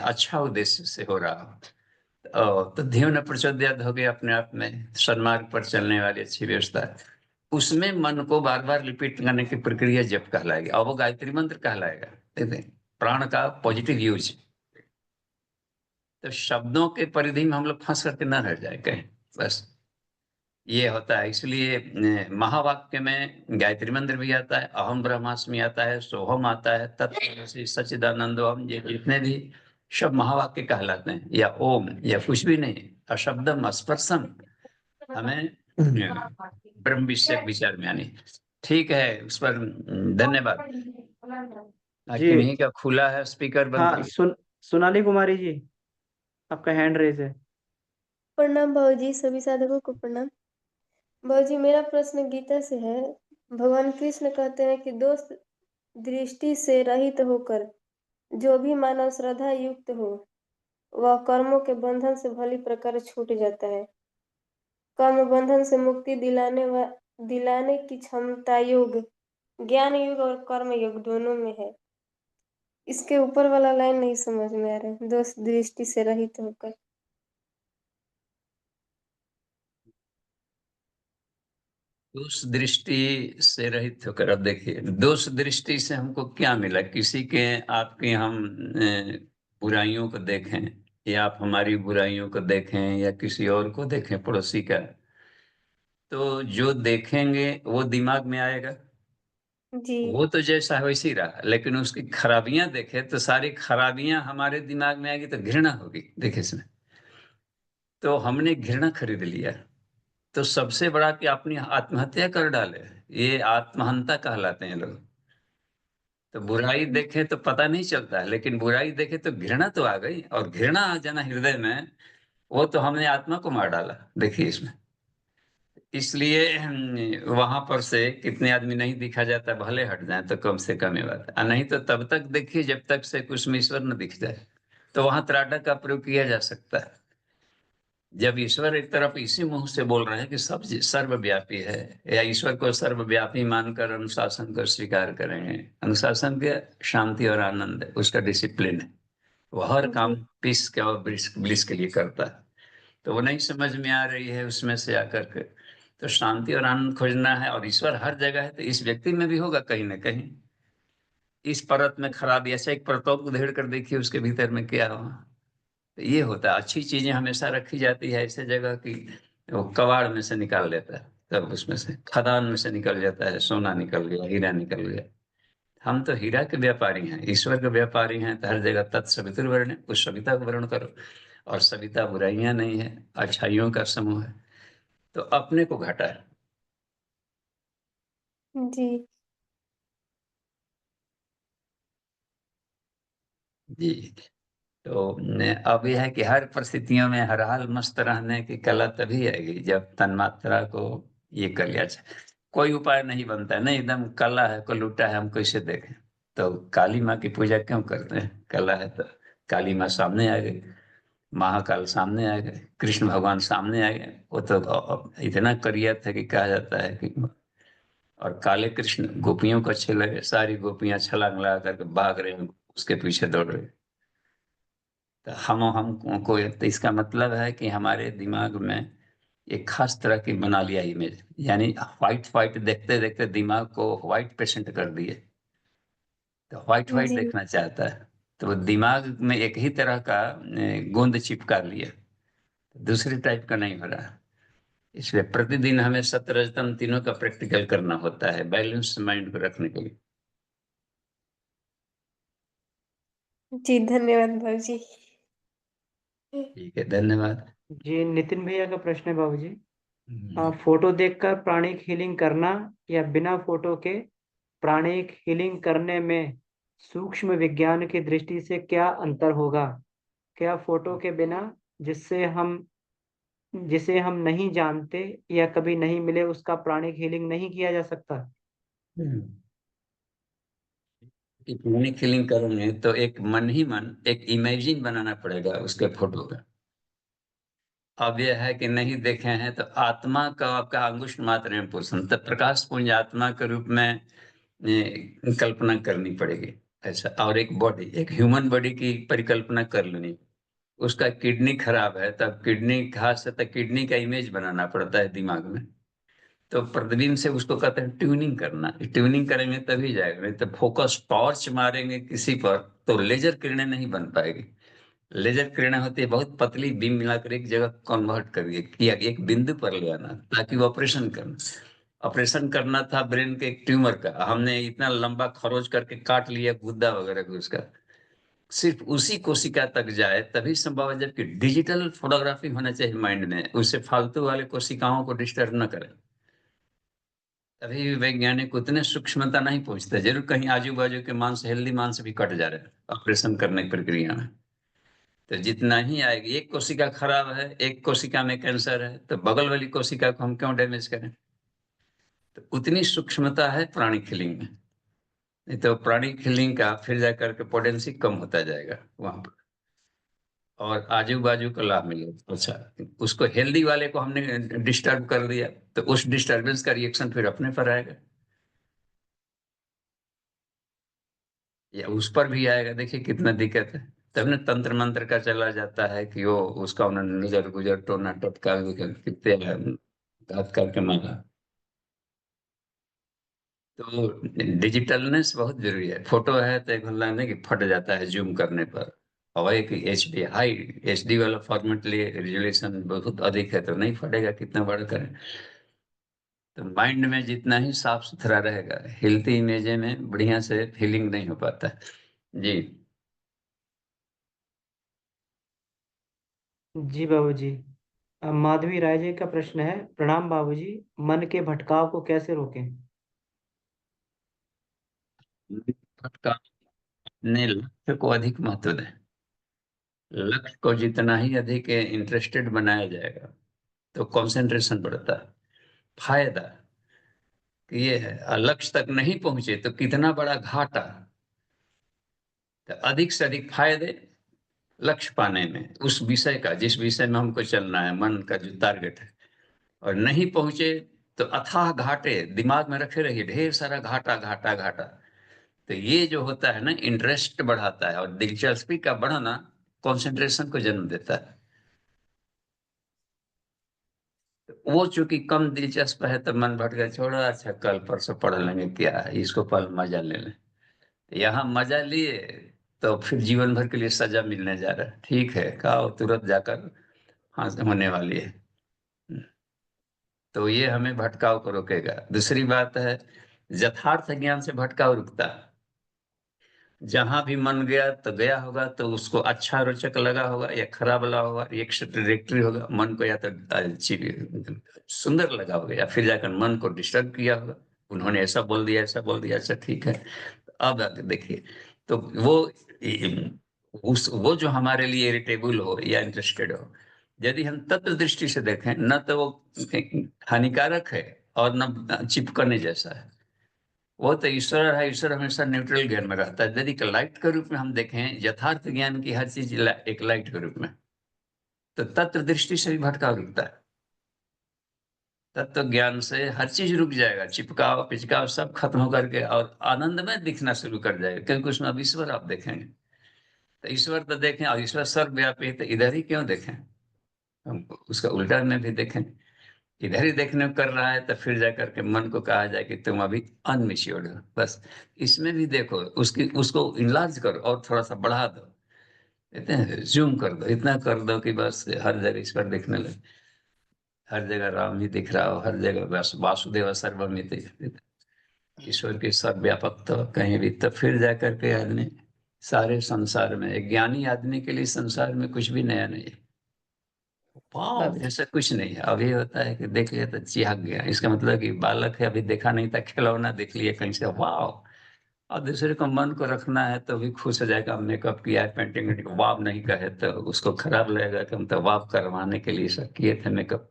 अच्छा उद्देश्य से हो रहा हो, तो ध्येय न प्रचोदयात हो गया, अपने आप में सन्मार्ग पर चलने वाली अच्छी व्यवस्था है। उसमें मन को बार बार रिपीट करने की प्रक्रिया जप कहलाएगी, और वो गायत्री मंत्र कहलाएगा। देखते प्राण का पॉजिटिव यूज। तो शब्दों के परिधि में हम लोग फंस करके न रह जाए कहीं, बस ये होता है। इसलिए महावाक्य में गायत्री मंत्र भी आता है, अहम ब्रह्मास्मि आता है, सोहम आता है, तत्व सच्चिदानंदोहम, ये जितने भी शब्द महावाक्य कहलाते हैं, या ओम या कुछ भी नहीं, अशब्दम स्पर्शम, हमें ब्रह्म विषय विचार में आनी। ठीक है, उस पर धन्यवाद। जी किन्हीं का खुला है स्पीकर बंद हाँ, कर। सोनाली कुमारी जी, आपका हैंड रेज है। प्रणाम भाजी, सभी साधकों को प्रणाम। भाजी, मेरा प्रश्न गीता से है। भगवान कृष्ण कहते हैं कि दोष दृष्टि से रहित होकर जो भी मानव श्रद्धा युक्त हो वह कर्मों के बंधन से भली प्रकार छूट जाता है। कर्म बंधन से मुक्ति दिलाने की क्षमता योग, ज्ञान योग और कर्म योग दोनों में है। इसके ऊपर वाला लाइन नहीं समझ में आ रहा है, दोष दृष्टि से रहित होकर। दोष दृष्टि से रहित होकर, अब देखिए दोष दृष्टि से हमको क्या मिला, किसी के आपके हम बुराइयों को देखें या आप हमारी बुराइयों को देखें या किसी और को देखें पड़ोसी का, तो जो देखेंगे वो दिमाग में आएगा। जी वो तो जैसा है वैसे ही रहा, लेकिन उसकी खराबियां देखे तो सारी खराबियां हमारे दिमाग में आएगी, तो घृणा होगी। देखिए इसमें तो हमने घृणा खरीद लिया, तो सबसे बड़ा कि अपनी आत्महत्या कर डाले, ये आत्महंता कहलाते हैं लोग। तो बुराई देखे तो पता नहीं चलता है, लेकिन बुराई देखे तो घृणा तो आ गई, और घृणा आ जाना हृदय में, वो तो हमने आत्मा को मार डाला। देखिए इसमें इसलिए वहां पर से कितने आदमी नहीं दिखा जाता, भले हट जाए तो कम से कम ये बात है। नहीं तो तब तक देखिए जब तक से कुछ में ईश्वर न दिख जाए, तो वहां त्राटक का प्रयोग किया जा सकता है। जब ईश्वर एक तरफ इसी मुंह से बोल रहे हैं कि सब सर्वव्यापी है, या ईश्वर को सर्वव्यापी मानकर अनुशासन को स्वीकार करेंगे। अनुशासन के शांति और आनंद है, उसका डिसिप्लिन है, वो हर काम जी पीस के और ब्लिस के लिए करता है। तो वो नहीं समझ में आ रही है उसमें से आकर के, तो शांति और आनंद खोजना है, और ईश्वर हर जगह है, तो इस व्यक्ति में भी होगा कहीं ना कहीं। इस परत में खराबी, ऐसा एक परतों को उधेड़ कर देखिए उसके भीतर में क्या हो। तो ये होता है, अच्छी चीजें हमेशा रखी जाती है ऐसे जगह की वो कबाड़ में से निकाल लेता है, तब उसमें से खदान में से निकल जाता है, सोना निकल गया, हीरा निकल गया। हम तो हीरा के व्यापारी हैं, ईश्वर के व्यापारी हैं। तो हर जगह तत्सवितुर्वरेण्यम, उस सविता को वर्ण करो। और सविता बुराइयां नहीं है, अच्छाइयों का समूह है, तो अपने को घटा है। जी जी। तो अब यह है कि हर परिस्थितियों में हर हाल मस्त रहने की कला तभी आएगी जब तन्मात्रा को ये कर लिया जाए। कोई उपाय नहीं बनता है, नहीं एकदम कला है, को लूटा है, हम कैसे देखें। तो काली माँ की पूजा क्यों करते हैं? कला है तो काली माँ सामने आ गई, महाकाल सामने आ गए, कृष्ण भगवान सामने आ गए। वो तो इतना करियत है कि कहा जाता है कि, और काले कृष्ण गोपियों को अच्छे लगे, सारी गोपियां छलांग लगा करके भाग रहे हैं, उसके पीछे दौड़ रहे। तो हमको तो इसका मतलब है कि हमारे दिमाग में एक खास तरह की बना लिया इमेज, यानी व्हाइट व्हाइट देखते देखते दिमाग को व्हाइट पेशेंट कर दिए, तो व्हाइट व्हाइट जी देखना चाहता है। तो वो दिमाग में एक ही तरह का गोंद चिपका लिया, दूसरी टाइप का नहीं हो रहा। इसलिए प्रतिदिन हमें सत्वरजतम तीनों का प्रैक्टिकल करना होता है, बैलेंस माइंड को रखने के लिए। जी धन्यवाद भाजी। ठीक है, धन्यवाद। जी नितिन भैया का प्रश्न है बाबूजी। हम्म। फोटो देखकर प्राणिक हीलिंग करना या बिना फोटो के प्राणिक हीलिंग करने में सूक्ष्म विज्ञान की दृष्टि से क्या अंतर होगा? क्या फोटो के बिना जिसे हम नहीं जानते या कभी नहीं मिले उसका प्राणिक हीलिंग नहीं किया जा सकता? कि प्राणिक हीलिंग करेंगे तो एक मन ही मन एक इमेजिन बनाना पड़ेगा उसके फोटो का। अब यह है कि नहीं देखे हैं तो आत्मा का आपका अंगुष्ठ मात्र में पोषण, तब प्रकाश पुंज आत्मा के रूप में कल्पना करनी पड़ेगी। ऐसा, और एक बॉडी, एक ह्यूमन बॉडी की परिकल्पना कर लेनी। उसका किडनी खराब है, तब किडनी खास है तो किडनी का इमेज बनाना पड़ता है दिमाग में। तो प्रतिबिंब से उसको कहते हैं ट्यूनिंग करना। ट्यूनिंग करेंगे तभी जाएगा, नहीं तो फोकस टॉर्च मारेंगे किसी पर तो लेजर किरणें नहीं बन पाएगी। लेजर किरणें होती है बहुत पतली बीम मिलाकर एक जगह कन्वर्ट करिए, किया एक बिंदु पर ले आना, ताकि वो ऑपरेशन करना था ब्रेन के एक ट्यूमर का, हमने इतना लंबा खरोच करके काट लिया गुद्दा वगैरह भी उसका, सिर्फ उसी कोशिका तक जाए तभी संभव है। जबकि डिजिटल फोटोग्राफी होना चाहिए माइंड में, उससे फालतू वाले कोशिकाओं को डिस्टर्ब न करें। तभी भी वैज्ञानिक उतने सूक्ष्मता नहीं पहुंचते, जरूर कहीं आजू बाजू के मांस, हेल्दी मांस भी कट जा रहे हैं ऑपरेशन करने की प्रक्रिया में। तो जितना ही आएगी, एक कोशिका खराब है, एक कोशिका में कैंसर है, तो बगल वाली कोशिका को हम क्यों डैमेज करें? तो उतनी सूक्ष्मता है प्राणिक हीलिंग में। नहीं तो प्राणिक हीलिंग का फिर जाकर के पोटेंसी कम होता जाएगा वहां पर, और आजू बाजू को लाभ मिलेगा। अच्छा, उसको हेल्दी वाले को हमने डिस्टर्ब कर दिया, तो उस डिस्टर्बेंस का रिएक्शन फिर अपने पर आएगा, या उस पर भी आएगा। देखिए कितना दिक्कत है। तब ना तंत्र मंत्र का चला जाता है कि वो उसका उन्होंने नजर गुजर टोना टटका कितने घात करके मारा। तो डिजिटलनेस बहुत जरूरी है। फोटो है तो एक नहीं कि फट जाता है जूम करने पर, और एक HD हाई HD वाला फॉर्मेट लिए रिजोल्यूशन बहुत अधिक है तो नहीं फटेगा, कितना बड़ा करें। तो माइंड में जितना ही साफ सुथरा रहेगा, हिलती इमेजें में बढ़िया से फीलिंग नहीं हो पाता। जी जी बाबूजी। माधवी राय जी का प्रश्न है, प्रणाम बाबूजी, मन के भटकाव को कैसे रोकें? भटका अपने लक्ष्य को अधिक महत्व दें। लक्ष्य को जितना ही अधिक इंटरेस्टेड बनाया जाएगा तो कंसंट्रेशन बढ़ता है। फायदा ये है, लक्ष्य तक नहीं पहुंचे तो कितना बड़ा घाटा। तो अधिक से अधिक फायदे लक्ष्य पाने में, उस विषय का जिस विषय में हमको चलना है, मन का जो टारगेट है, और नहीं पहुंचे तो अथाह घाटे दिमाग में रखे रहिए, ढेर सारा घाटा घाटा घाटा। तो ये जो होता है ना, इंटरेस्ट बढ़ाता है, और दिलचस्पी का बढ़ना कंसंट्रेशन को जन्म देता है। तो वो चूंकि कम दिलचस्प है तो मन भटका, छोड़ा, अच्छा कल परसों पढ़ लेंगे, क्या है, इसको पल मजा ले लें। यहाँ मजा लिए तो फिर जीवन भर के लिए सजा मिलने जा रहा है। ठीक है, खाओ, तुरंत जाकर हाँ होने वाली है। तो ये हमें भटकाव को रोकेगा। दूसरी बात है, यथार्थ ज्ञान से भटकाव रुकता है। जहां भी मन गया तो गया होगा, तो उसको अच्छा रोचक लगा होगा या खराब लगा होगा, एक ट्रेजेक्टरी होगा, मन को या तो सुंदर लगा होगा या फिर जाकर मन को डिस्टर्ब किया होगा, उन्होंने ऐसा बोल दिया ऐसा बोल दिया, अच्छा ठीक है। अब आगे देखिए, तो वो जो हमारे लिए इरिटेबल हो या इंटरेस्टेड हो, यदि हम तत्व दृष्टि से देखें, न तो वो हानिकारक है और न चिपकने जैसा है। वो तो ईश्वर है, ईश्वर हमेशा न्यूट्रल ज्ञान में रहता है। यदि लाइट के रूप में हम देखें, यथार्थ ज्ञान की हर चीज एक लाइट के रूप में, तो तत्व दृष्टि से भी भटकाव रुकता है। तत्व ज्ञान से हर चीज रुक जाएगा, चिपकाव पिचकाव सब खत्म होकर के और आनंद में दिखना शुरू कर जाएगा, क्योंकि उसमें अब ईश्वर आप देखेंगे। तो ईश्वर तो देखें, और ईश्वर सर्वव्यापी है, तो इधर ही क्यों देखें, हम उसका उल्टा में भी देखें। इधर ही देखने को कर रहा है तो फिर जाकर के मन को कहा जाए कि तुम अभी अनमिच्योर्ड हो, बस इसमें भी देखो, उसको इनलार्ज करो और थोड़ा सा बढ़ा दो, कहते हैं जूम कर दो, इतना कर दो कि बस हर जगह ईश्वर दिखने लगे, हर जगह राम ही दिख रहा हो, हर जगह बस वासुदेव सर्वमित, ईश्वर की सर्वव्यापक तो कहीं भी, तो फिर जाकर के आदमी सारे संसार में, एक ज्ञानी आदमी के लिए संसार में कुछ भी नया नहीं है। वाव, ऐसा कुछ नहीं है। अभी होता है कि देख लिया तो चिढ़ गया, इसका मतलब कि बालक है, अभी देखा नहीं था, खिलौना देख लिया कहीं से, वाव। और दूसरे को मन को रखना है तो भी खुश हो जाएगा, मेकअप किया है, पेंटिंग, वाव नहीं कहे तो उसको खराब लगेगा कि हम तो वाव करवाने के लिए सब किए थे मेकअप।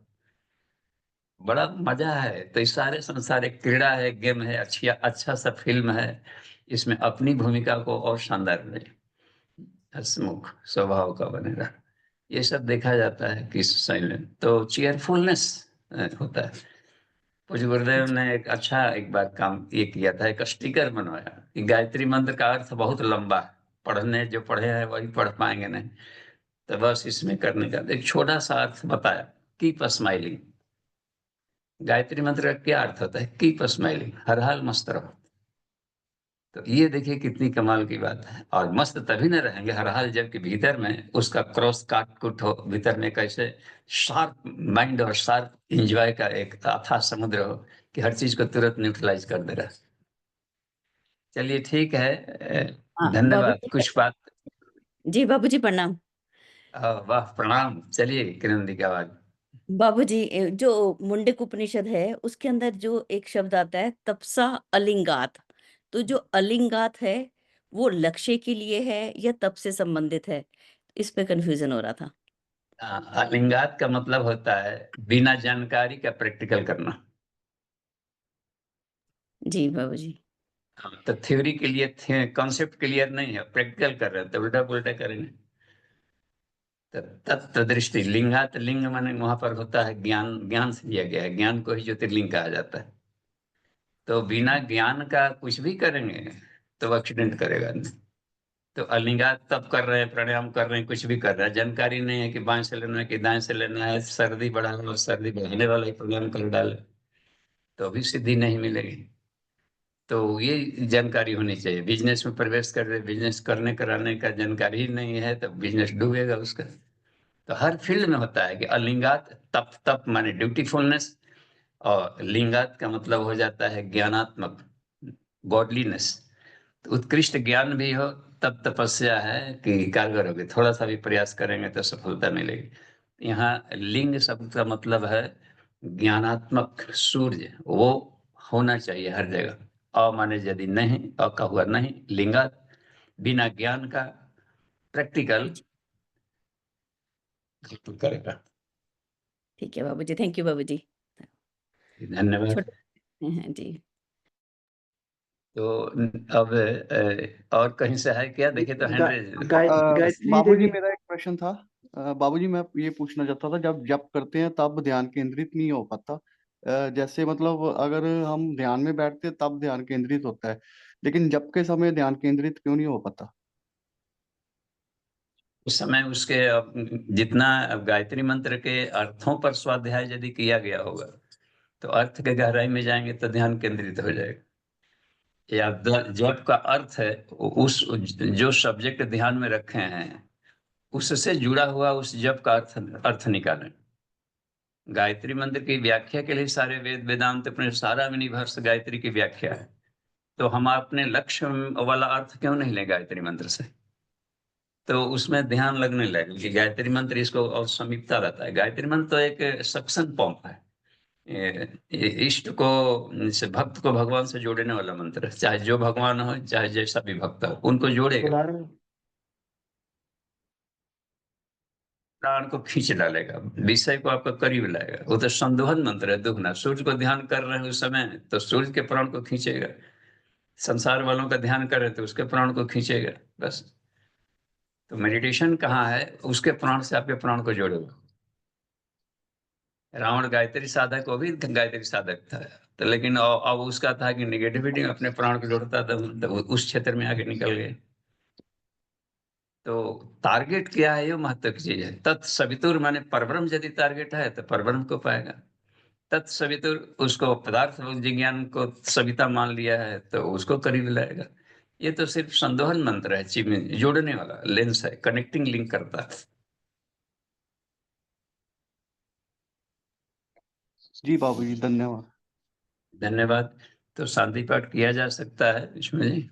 बड़ा मजा है। तो इस सारे संसार एक क्रीड़ा है, गेम है, अच्छा सा फिल्म है। इसमें अपनी भूमिका को और शानदार बने, हंसमुख स्वभाव का बनेगा, ये सब देखा जाता है कि साइलेंट तो चीयरफुलनेस होता है। कुछ गुरुदेव ने एक अच्छा एक बार काम ये किया था, एक स्टिकर बनवाया कि गायत्री मंत्र का अर्थ बहुत लंबा है, पढ़ने जो पढ़े हैं वही पढ़ पाएंगे नहीं, तो बस इसमें करने का एक छोटा सा अर्थ बताया, कीप स्माइलिंग। गायत्री मंत्र का क्या अर्थ होता है, कीप स्माइलिंग, हर हाल मस्त रहो। तो ये देखिए कितनी कमाल की बात है। और मस्त तभी न रहेंगे हर हाल, जबकि भीतर में उसका क्रॉस काट कुट हो, भीतर में कैसे शार्प माइंड और शार्प इंजॉय का एक अथाह समुद्र हो कि हर चीज को तुरंत न्यूट्रलाइज कर दे रहा है। चलिए ठीक है, धन्यवाद। बाबूजी, कुछ बात। जी बाबूजी प्रणाम। वाह, प्रणाम। चलिए किरण दी की आवाज। बाबूजी, जो मुंडक उपनिषद है उसके अंदर जो एक शब्द आता है तपसा अलिंगात, तो जो अलिंगात है वो लक्ष्य के लिए है या तप से संबंधित है, इस पे कंफ्यूजन हो रहा था। अलिंगात का मतलब होता है बिना जानकारी का प्रैक्टिकल करना। जी बाबूजी। तो थ्योरी के लिए कॉन्सेप्ट क्लियर नहीं है, प्रैक्टिकल कर रहे हैं तो उल्टा पुल्टा करेंगे। तत्व दृष्टि, लिंगात, लिंग माने वहां पर होता है ज्ञान, ज्ञान से लिया गया है, ज्ञान को ही ज्योतिर्लिंग कहा जाता है। तो बिना ज्ञान का कुछ भी करेंगे तो एक्सीडेंट करेगा नहीं। तो अलिंगात तब कर रहे हैं, प्राणायाम कर रहे हैं, कुछ भी कर रहे हैं, जानकारी नहीं है कि बाएं से लेना है कि दाएं से लेना है, सर्दी बढ़ाना, सर्दी बढ़ाने वाला ही प्राणायाम कर डाले तो भी सिद्धि नहीं मिलेगी। तो ये जानकारी होनी चाहिए। बिजनेस में प्रवेश कर रहे, बिजनेस करने कराने का जानकारी ही नहीं है तो बिजनेस डूबेगा उसका। तो हर फील्ड में होता है कि अलिंगात तप, तप माने ड्यूटीफुलनेस, और लिंगात का मतलब हो जाता है ज्ञानात्मक, गॉडलीनेस। तो उत्कृष्ट ज्ञान भी हो तब तपस्या है कि कारगर होगी, थोड़ा सा भी प्रयास करेंगे तो सफलता मिलेगी। यहाँ लिंग शब्द का मतलब है ज्ञानात्मक सूर्य, वो होना चाहिए हर जगह। अ माने यदि नहीं, अ का हुआ नहीं, लिंगात बिना ज्ञान का प्रैक्टिकल करेगा। ठीक है बाबूजी, थैंक यू बाबूजी। धन्यवाद। छोटे हैं जी। तो अब और कहीं से है क्या? देखे तो हैंड रेज। गायत्री बाबूजी देवी। मेरा एक प्रश्न था। बाबूजी मैं ये पूछना चाहता था, जब जप करते हैं तब ध्यान केंद्रित नहीं हो पाता। जैसे मतलब अगर हम ध्यान में बैठते हैं तब ध्यान केंद्रित होता है, लेकिन जप के समय ध्यान केंद्रित क्यों नहीं हो पाता? उस समय उसके जितना गायत्री मंत्र के अर्थों पर स्वाध्याय यदि किया गया होगा तो अर्थ के गहराई में जाएंगे तो ध्यान केंद्रित हो जाएगा। या जप का अर्थ है उस जो सब्जेक्ट ध्यान में रखे हैं उससे जुड़ा हुआ उस जप का अर्थ निकालें। गायत्री मंत्र की व्याख्या के लिए सारे वेद वेदांत अपने सारा यूनिवर्स गायत्री की व्याख्या है। तो हम अपने लक्ष्य वाला अर्थ क्यों नहीं लें गायत्री मंत्र से? तो उसमें ध्यान लगने लगे कि गायत्री मंत्र इसको और समीपता रहता है। गायत्री मंत्र तो एक सक्शन पंप है, इष्ट को से भक्त को भगवान से जोड़ने वाला मंत्र है। चाहे जो भगवान हो, चाहे जैसा भी भक्त हो, उनको जोड़ेगा, बुला रहे हैं। प्राण को खींच डालेगा, विषय को आपका करीब लाएगा। वो तो संदोहन मंत्र है, दुगना। सूर्य को ध्यान कर रहे हैं उस समय तो सूर्य के प्राण को खींचेगा, संसार वालों का ध्यान कर रहे हैं तो उसके प्राण को खींचेगा। बस। तो मेडिटेशन कहाँ है? उसके प्राण से आपके प्राण को जोड़ेगा। रावण गायत्री साधक, वो भी गायत्री साधक था, तो लेकिन अब उसका था कि निगेटिविटी अपने प्राण को जोड़ता था, तो उस क्षेत्र में आगे निकल गए। तो टारगेट क्या है, ये महत्व की चीज है। तत्सवितुर माने परब्रह्म यदि टारगेट है तो परब्रह्म को पाएगा। तत्सवितुर उसको पदार्थ विज्ञान को सविता मान लिया है तो उसको करीब लाएगा। ये तो सिर्फ संदोहन मंत्र है, चीज में जोड़ने वाला लेंस है, कनेक्टिंग लिंक करता है। जी बाबूजी, धन्यवाद। धन्यवाद। तो शांति पाठ किया जा सकता है इसमें जी। जी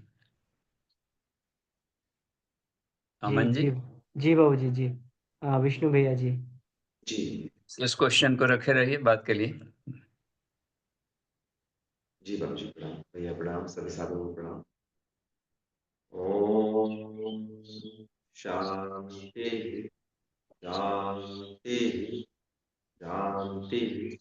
अमन जी, जी जी बाबूजी जी। विष्णु भैया जी। जी इस क्वेश्चन को रखे रहिए बात के लिए। जी बाबूजी प्रणाम, भैया प्रणाम, सभी साधुओं को प्रणाम। ओम शांति शांति शांति।